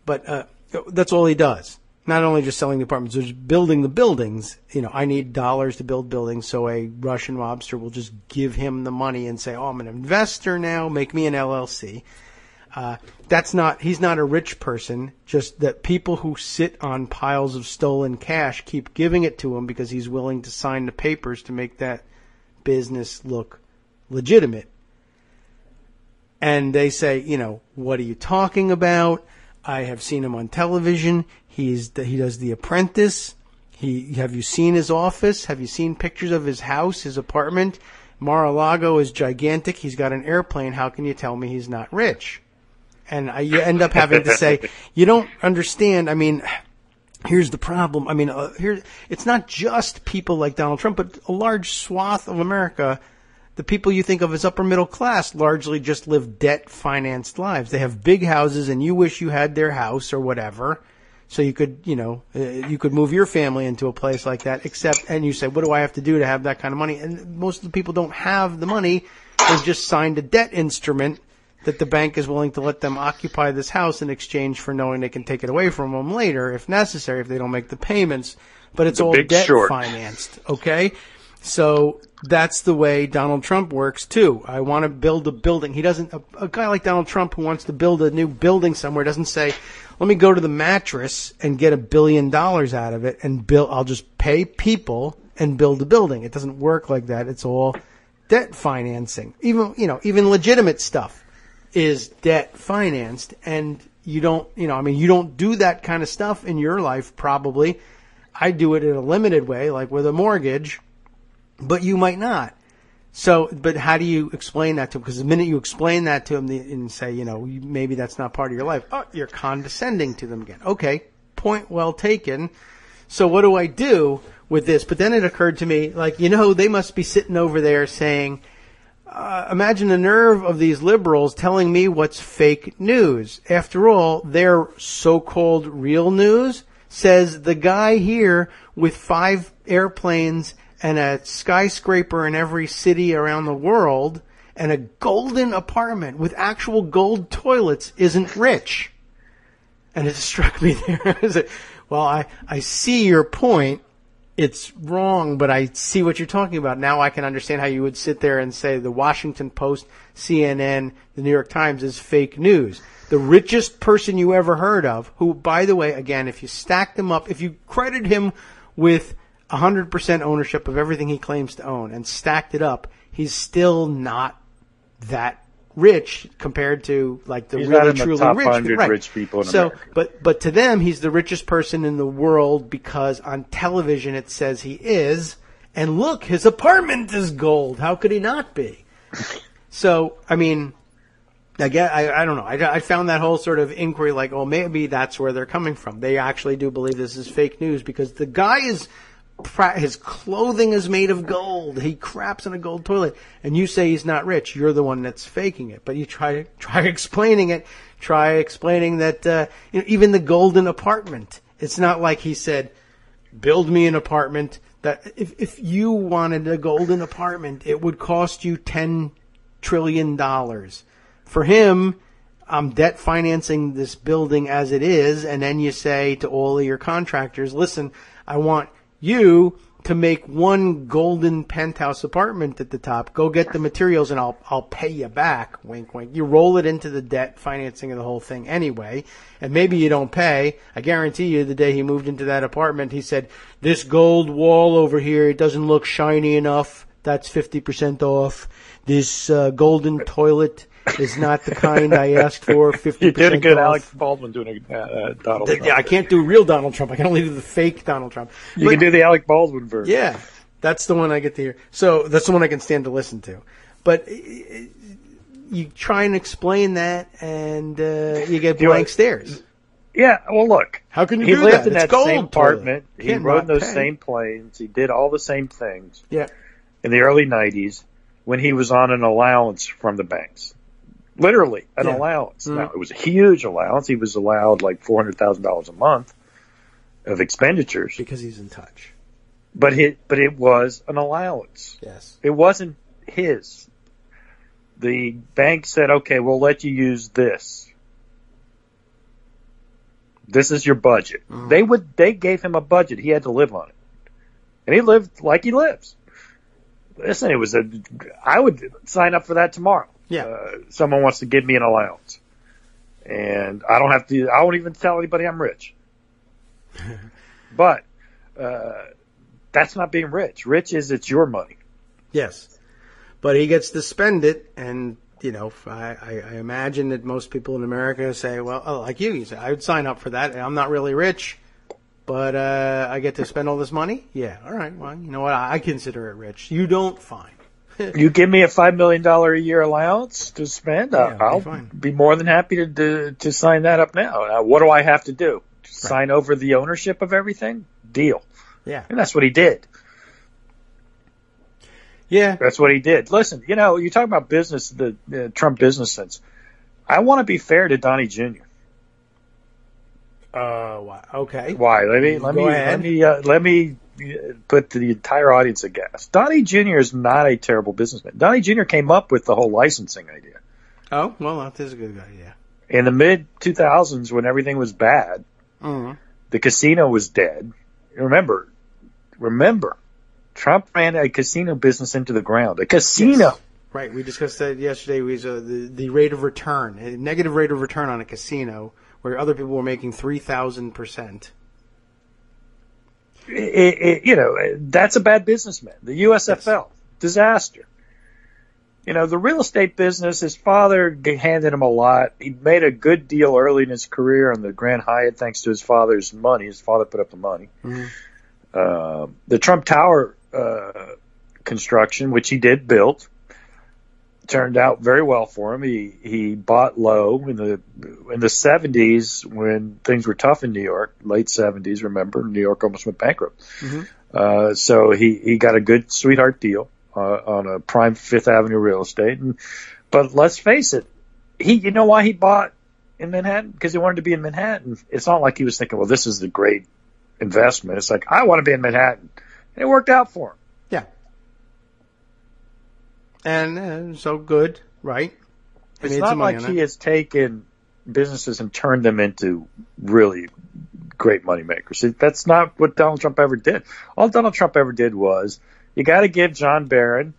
But that's all he does. not only just selling the apartments, just building the buildings. I need dollars to build buildings, so a Russian mobster will just give him the money and say, oh, I'm an investor now, make me an LLC. He's not a rich person, just that people who sit on piles of stolen cash keep giving it to him because he's willing to sign the papers to make that business look legitimate. And they say, what are you talking about? I have seen him on television. He does The Apprentice. Have you seen his office? Have you seen pictures of his house, his apartment? Mar-a-Lago is gigantic. He's got an airplane. How can you tell me he's not rich? And you end up having to say, you don't understand. I mean, here's the problem. I mean, it's not just people like Donald Trump, but a large swath of America. The people you think of as upper middle class largely just live debt-financed lives. They have big houses, and you wish you had their house or whatever, so you could, you could move your family into a place like that. And you say, what do I have to do to have that kind of money? And most of the people don't have the money. They've just signed a debt instrument that the bank is willing to let them occupy this house in exchange for knowing they can take it away from them later, if necessary, if they don't make the payments. But it's all debt-financed, okay? So that's the way Donald Trump works, too. I want to build a building. He doesn't, a guy like Donald Trump who wants to build a new building somewhere doesn't say, let me go to the mattress and get $1 billion out of it and I'll just pay people and build a building. It doesn't work like that. It's all debt financing. Even legitimate stuff is debt financed, and you don't do that kind of stuff in your life probably. I do it in a limited way, like with a mortgage. But you might not. So, but how do you explain that to him? Because the minute you explain that to him and say, maybe that's not part of your life, you're condescending to them again. Okay, point well taken. So what do I do with this? But then it occurred to me, they must be sitting over there saying, imagine the nerve of these liberals telling me what's fake news. After all, their so-called real news says the guy here with 5 airplanes and a skyscraper in every city around the world and a golden apartment with actual gold toilets isn't rich. And it struck me there. I said, well, I see your point. It's wrong, but I see what you're talking about. Now I can understand how you would sit there and say the Washington Post, CNN, the New York Times is fake news. The richest person you ever heard of, who, by the way, again, if you stack them up, if you credit him with 100% ownership of everything he claims to own and stacked it up, he's still not that rich compared to he's really truly top rich 100 right. Rich people in America. But to them, he's the richest person in the world because on television it says he is. And look, his apartment is gold. How could he not be? So, I mean, I don't know. I found that whole sort of inquiry maybe that's where they're coming from. They actually do believe this is fake news because the guy his clothing is made of gold. He craps in a gold toilet. And you say he's not rich. You're the one that's faking it. But you try explaining it. Try explaining that, even the golden apartment. It's not like he said, build me an apartment. That if you wanted a golden apartment, it would cost you $10 trillion. For him, I'm debt financing this building as it is. And then you say to all of your contractors, listen, I want you to make one golden penthouse apartment at the top. Go get the materials and I'll pay you back. Wink, wink. You roll it into the debt financing of the whole thing anyway. And maybe you don't pay. I guarantee you the day he moved into that apartment, he said, this gold wall over here, it doesn't look shiny enough. That's 50% off. This golden toilet is not the kind I asked for. 50% You did a good off. Alex Baldwin doing Donald Trump. Yeah, I can't do real Donald Trump. I can only do the fake Donald Trump. You can do the Alec Baldwin version. Yeah, that's the one I get to hear. So that's the one I can stand to listen to. But you try and explain that, and you get blank stares. Yeah, well, look. How can you do that? He lived in it's that same apartment. He rode in those same planes. He did all the same things. Yeah. In the early 90s when he was on an allowance from the banks. Literally, an allowance. Mm-hmm. Now, it was a huge allowance. He was allowed like $400,000 a month of expenditures. Because he's in touch. But it was an allowance. Yes. It wasn't his. The bank said, okay, we'll let you use this This is your budget. They gave him a budget. He had to live on it. And he lived like he lives. Listen, I would sign up for that tomorrow. Yeah. Someone wants to give me an allowance. And I won't even tell anybody I'm rich. But, that's not being rich. Rich is it's your money. Yes. But he gets to spend it, and, I imagine that most people in America say, well, like you say, I would sign up for that. I'm not really rich, but I get to spend all this money? Yeah, all right. Well, you know what? I consider it rich. You don't, fine. You give me a $5 million a year allowance to spend, I'll be more than happy to sign that up now. What do I have to do? Sign over the ownership of everything? Deal. Yeah. And that's what he did. Yeah. That's what he did. Listen, you talk about business, the Trump business sense. I want to be fair to Donnie Jr. Why? Okay. Why? Let me put the entire audience aghast. Donnie Jr. is not a terrible businessman. Donnie Jr. came up with the whole licensing idea. Oh, well, that is a good idea. In the mid-2000s, when everything was bad, the casino was dead. Remember, Trump ran a casino business into the ground. A casino. Yes. Right. We discussed that yesterday. Was the rate of return, a negative rate of return on a casino, where other people were making 3,000%. That's a bad businessman. The USFL, disaster. The real estate business, his father handed him a lot. He made a good deal early in his career on the Grand Hyatt thanks to his father's money. His father put up the money. The Trump Tower construction, which he did build, turned out very well for him. He bought low in the 70s when things were tough in New York, late 70s. Remember, New York almost went bankrupt. So he got a good sweetheart deal on a prime Fifth Avenue real estate. But let's face it, you know why he bought in Manhattan? Because he wanted to be in Manhattan. It's not like he was thinking, well, this is the great investment. It's like, I want to be in Manhattan. And it worked out for him. Yeah. And so good, right? It's not like he has taken businesses and turned them into really great money makers. That's not what Donald Trump ever did. All Donald Trump ever did was, you got to give John Barron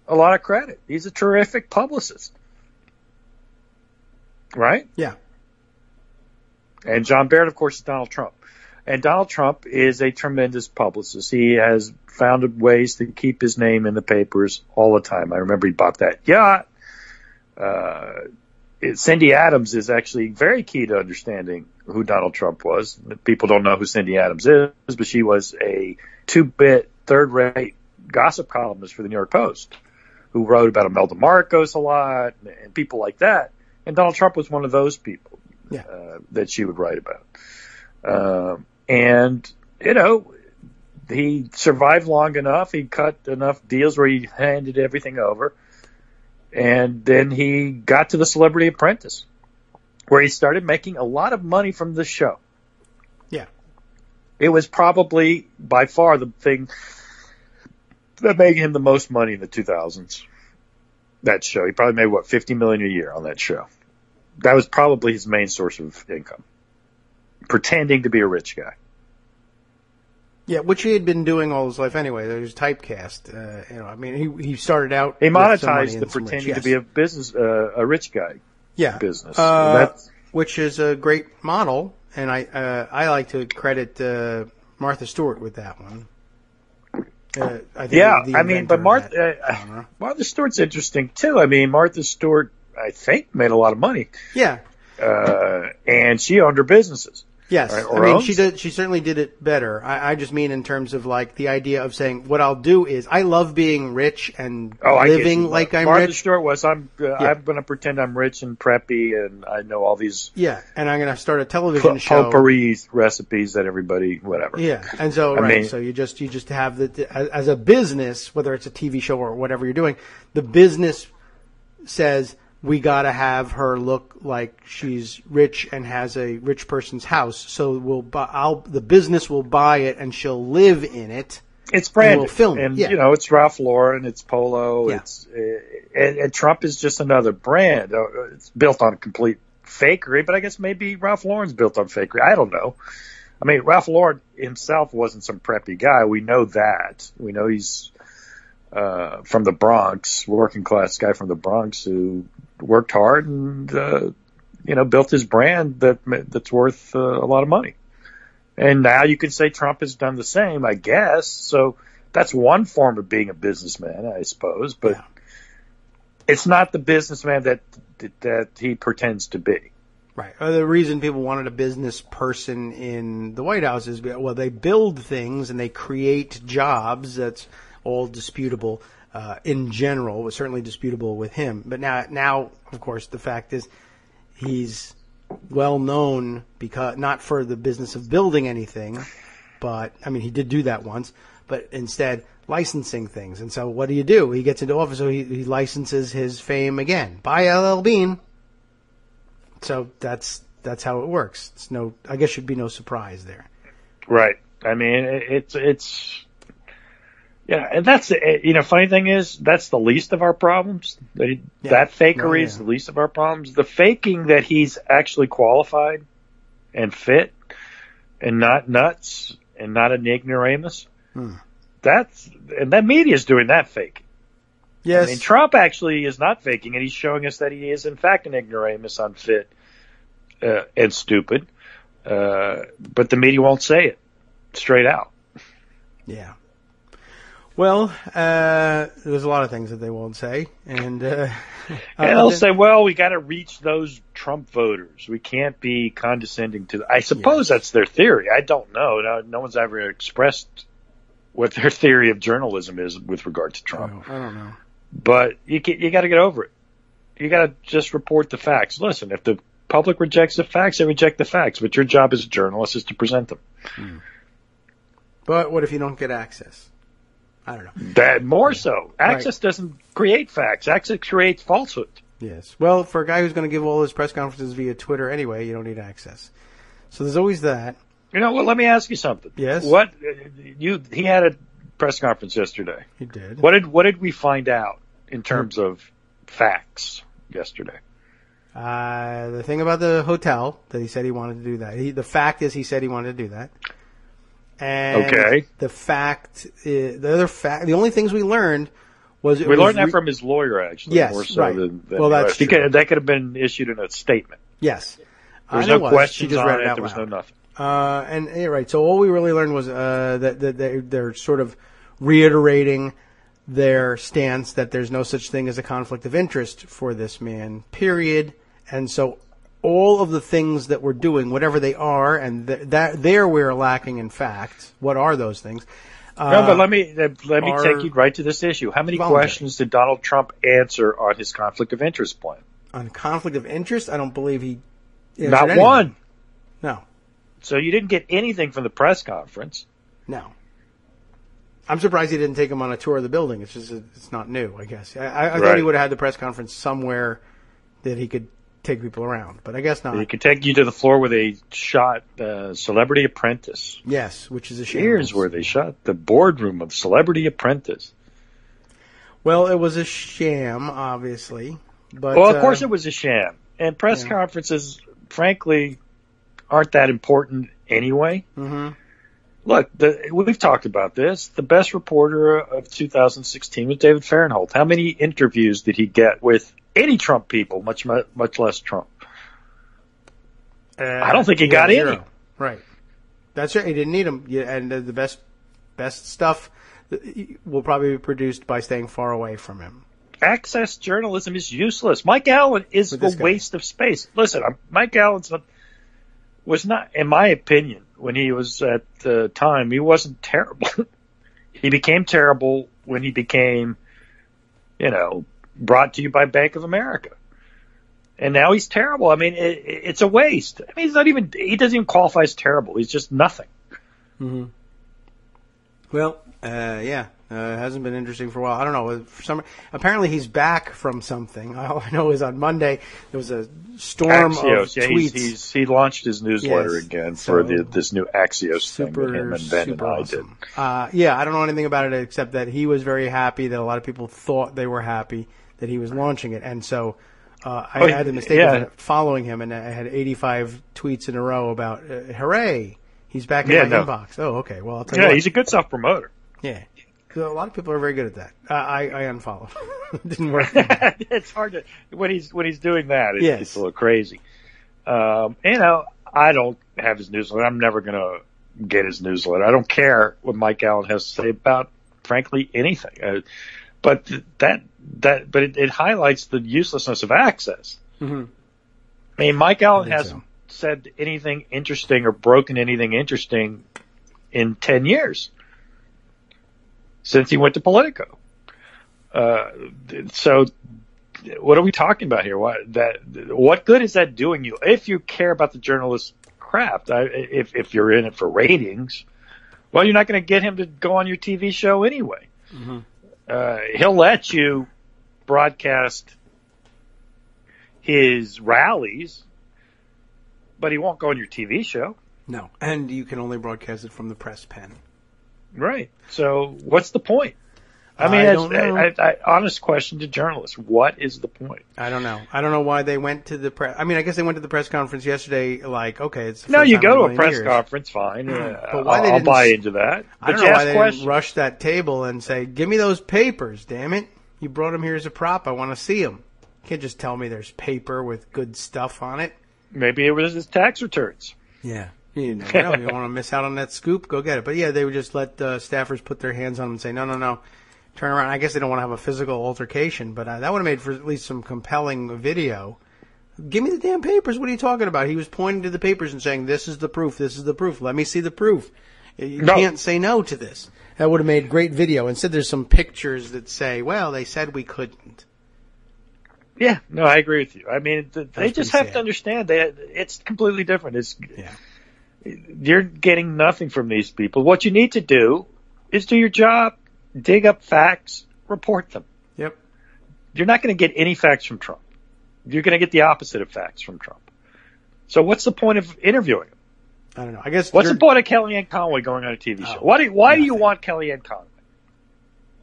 a lot of credit. He's a terrific publicist. Right? Yeah. And John Barron, of course, is Donald Trump. And Donald Trump is a tremendous publicist. He has found ways to keep his name in the papers all the time. I remember he bought that yacht. Cindy Adams is actually very key to understanding who Donald Trump was. People don't know who Cindy Adams is, but she was a two-bit, third-rate gossip columnist for the New York Post who wrote about Imelda Marcos a lot and people like that. And Donald Trump was one of those people that she would write about. And he survived long enough. He cut enough deals where he handed everything over. And then he got to the Celebrity Apprentice, where he started making a lot of money from the show. Yeah. It was probably by far the thing that made him the most money in the 2000s. That show. He probably made, $50 million a year on that show. That was probably his main source of income. Pretending to be a rich guy. Yeah, which he had been doing all his life anyway. He was typecast. He started out. He monetized the pretending to be a rich guy. Yeah, business. Which is a great model, and I like to credit Martha Stewart with that one. Martha Stewart's interesting too. I mean, Martha Stewart, I think, made a lot of money. Yeah, and she owned her businesses. Yes, right, she certainly did it better. I just mean in terms of like the idea of saying what I'll do is I love being rich and living like I'm Martha rich. Stewart was I'm going to pretend I'm rich and preppy and I know all these and I'm going to start a television show potpourri recipes that everybody whatever. Yeah, and so so you just have as a business, whether it's a TV show or whatever you're doing, the business says, we got to have her look like she's rich and has a rich person's house. So the business will buy it and she'll live in it. It's branded. We'll film it. And it's Ralph Lauren, it's Polo, and Trump is just another brand. It's built on complete fakery, but I guess maybe Ralph Lauren's built on fakery. I don't know. I mean, Ralph Lauren himself wasn't some preppy guy. We know that. We know he's from the Bronx, working class guy from the Bronx who worked hard and built his brand that's worth a lot of money. And now you can say Trump has done the same, I guess. So that's one form of being a businessman, I suppose. But it's not the businessman that he pretends to be. Right. The reason people wanted a business person in the White House is, well, they build things and they create jobs. That's all disputable in general. It was certainly disputable with him. But now, of course, the fact is he's well known because not for the business of building anything, but I mean he did do that once, but instead licensing things. And so what do? He gets into office, so he licenses his fame again. Buy LL Bean. So that's how it works. I guess should be no surprise there. Right. I mean, it's yeah, and that's funny thing is that's the least of our problems. That fakery is the least of our problems. The faking that he's actually qualified and fit and not nuts and not an ignoramus. That media is doing that faking. Yes. I mean, Trump actually is not faking, and he's showing us that he is, in fact, an ignoramus, unfit, and stupid. But the media won't say it straight out. Yeah. Well, there's a lot of things that they won't say. And they'll say, well, we got to reach those Trump voters. We can't be condescending to them. I suppose that's their theory. I don't know. No one's ever expressed what their theory of journalism is with regard to Trump. I don't know. But you got to get over it. You got to just report the facts. Listen, if the public rejects the facts, they reject the facts. But your job as a journalist is to present them. But what if you don't get access? I don't know. That more so. Access doesn't create facts. Access creates falsehood. Yes. Well, for a guy who's going to give all his press conferences via Twitter anyway, you don't need access. So there's always that. Well, let me ask you something. Yes. He had a press conference yesterday. He did. What did we find out in terms of facts yesterday? The thing about the hotel that he said he wanted to do that. The fact is he said he wanted to do that. And the only things we learned was we learned that from his lawyer, actually. Yes, more so right. Than that's true. That could have been issued in a statement. Yes. There was no questions on it. There was no nothing. Right. So all we really learned was that they're sort of reiterating their stance that there's no such thing as a conflict of interest for this man, period. And so all of the things that we're doing, whatever they are, and there we're lacking in fact. What are those things? No, but let me take you right to this issue. How many questions did Donald Trump answer on his conflict of interest plan? On conflict of interest, I don't believe he answered not anything. One. No. So you didn't get anything from the press conference. No. I'm surprised he didn't take him on a tour of the building. It's just it's not new, I guess. I thought he would have had the press conference somewhere that he could take people around, but I guess not. He could take you to the floor where they shot Celebrity Apprentice. Yes, which is a shame. Here's where they shot the boardroom of Celebrity Apprentice. Well, it was a sham, obviously. But, of course it was a sham. And press conferences, frankly, aren't that important anyway. Mm-hmm. Look, we've talked about this. The best reporter of 2016 was David Fahrenthold. How many interviews did he get with any Trump people, much less Trump? I don't think he got any. Right. That's right. He didn't need them. And the best stuff will probably be produced by staying far away from him. Access journalism is useless. Mike Allen is a waste of space. Listen, Mike Allen was not, in my opinion, when he was at the time, he wasn't terrible. He became terrible when he became, brought to you by Bank of America. And now he's terrible. I mean, it's a waste. I mean, he doesn't even qualify as terrible. He's just nothing. Mm-hmm. Well, it hasn't been interesting for a while. I don't know. Apparently he's back from something. All I know is on Monday there was a storm of tweets. He launched his newsletter again for this new Axios thing that him and Ben and I did. I don't know anything about it except that he was very happy, that a lot of people thought they were happy that he was launching it. And so I had the mistake of following him, and I had 85 tweets in a row about, hooray, he's back in my inbox. Oh, okay. Well, I'll tell you what. He's a good self-promoter. Yeah. A lot of people are very good at that. I unfollowed. It didn't work. It's hard to when he's doing that. It's a little crazy. I don't have his newsletter. I'm never going to get his newsletter. I don't care what Mike Allen has to say about, frankly, anything. But it highlights the uselessness of access. Mm-hmm. I mean, Mike Allen hasn't said anything interesting or broken anything interesting in 10 years. Since he went to Politico. So what are we talking about here? What good is that doing you? If you care about the journalist's craft, if you're in it for ratings, well, you're not going to get him to go on your TV show anyway. Mm-hmm. He'll let you broadcast his rallies, but he won't go on your TV show. No, and you can only broadcast it from the press pen. Right. So what's the point? I mean, honest question to journalists. What is the point? I don't know. I don't know why they went to the press. I mean, I guess they went to the press conference yesterday like, okay, it's the first you time go in to a press years. Conference, fine. But why I'll buy into that. I don't know why they didn't rush that table and say, give me those papers, damn it. You brought them here as a prop. I want to see them. You can't just tell me there's paper with good stuff on it. Maybe it was his tax returns. Yeah. You never know. You don't want to miss out on that scoop, go get it. But, yeah, they would just let staffers put their hands on them and say, no, turn around. I guess they don't want to have a physical altercation, but that would have made for at least some compelling video. Give me the damn papers. What are you talking about? He was pointing to the papers and saying, this is the proof, this is the proof. Let me see the proof. You can't say no to this. That would have made great video. Instead, there's some pictures that say, well, they said we couldn't. Yeah, no, I agree with you. I mean, they just have to understand that it's completely different. You're getting nothing from these people. What you need to do is do your job, dig up facts, report them. Yep. You're not going to get any facts from Trump. You're going to get the opposite of facts from Trump. So what's the point of interviewing him? I don't know. I guess what's the point of Kellyanne Conway going on a TV show? Why do you want Kellyanne Conway?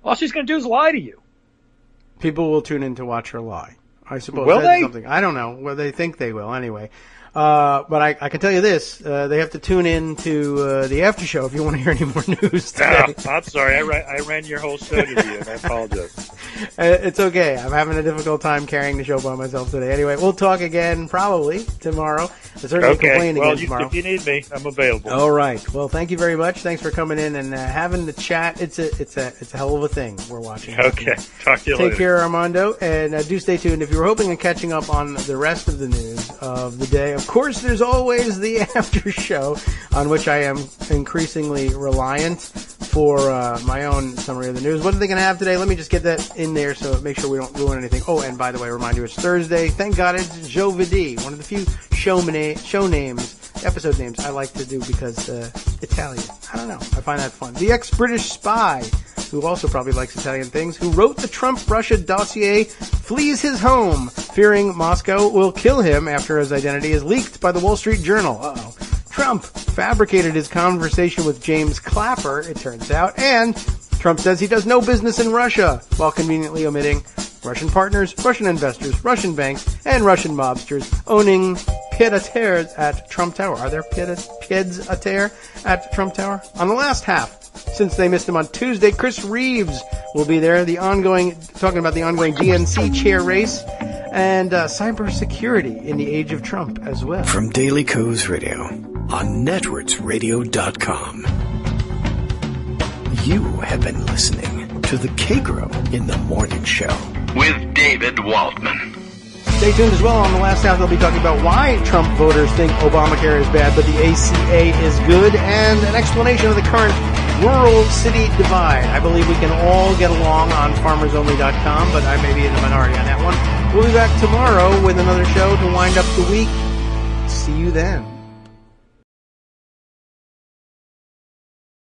All she's going to do is lie to you. People will tune in to watch her lie. I suppose. Will they? Something. I don't know. Well, they think they will anyway. But I can tell you this, they have to tune in to the after show if you want to hear any more news today. I'm sorry, I ran your whole show to you, and I apologize. It's okay. I'm having a difficult time carrying the show by myself today. Anyway, we'll talk again probably tomorrow. Certainly complain again tomorrow. If you need me, I'm available. All right. Well, thank you very much. Thanks for coming in and having the chat. It's a hell of a thing we're watching. Okay. Talk to you later. Take care, Armando, and do stay tuned. If you were hoping on catching up on the rest of the news of the day, of course, there's always the after show on which I am increasingly reliant for my own summary of the news. What are they going to have today? Let me just get that in there so make sure we don't ruin anything. Oh, and by the way, remind you it's Thursday. Thank God it's Joe Vidi, one of the few episode names I like to do because Italian. I don't know. I find that fun. The ex-British spy, who also probably likes Italian things, who wrote the Trump-Russia dossier, flees his home, fearing Moscow will kill him after his identity is leaked by the Wall Street Journal. Uh-oh. Trump fabricated his conversation with James Clapper, it turns out, and Trump says he does no business in Russia, while conveniently omitting Russian partners, Russian investors, Russian banks, and Russian mobsters owning pied-à-terres at Trump Tower. Are there pieds-à-terre at Trump Tower? On the last half, since they missed him on Tuesday, Chris Reeves will be there, talking about the ongoing DNC chair race and cybersecurity in the age of Trump as well. From Daily Kos Radio on netrootsradio.com. You have been listening to the Kagro in the Morning Show with David Waldman. Stay tuned as well. On the last half, they'll be talking about why Trump voters think Obamacare is bad, but the ACA is good, and an explanation of the current rural-city divide. I believe we can all get along on farmersonly.com, but I may be in the minority on that one. We'll be back tomorrow with another show to wind up the week. See you then.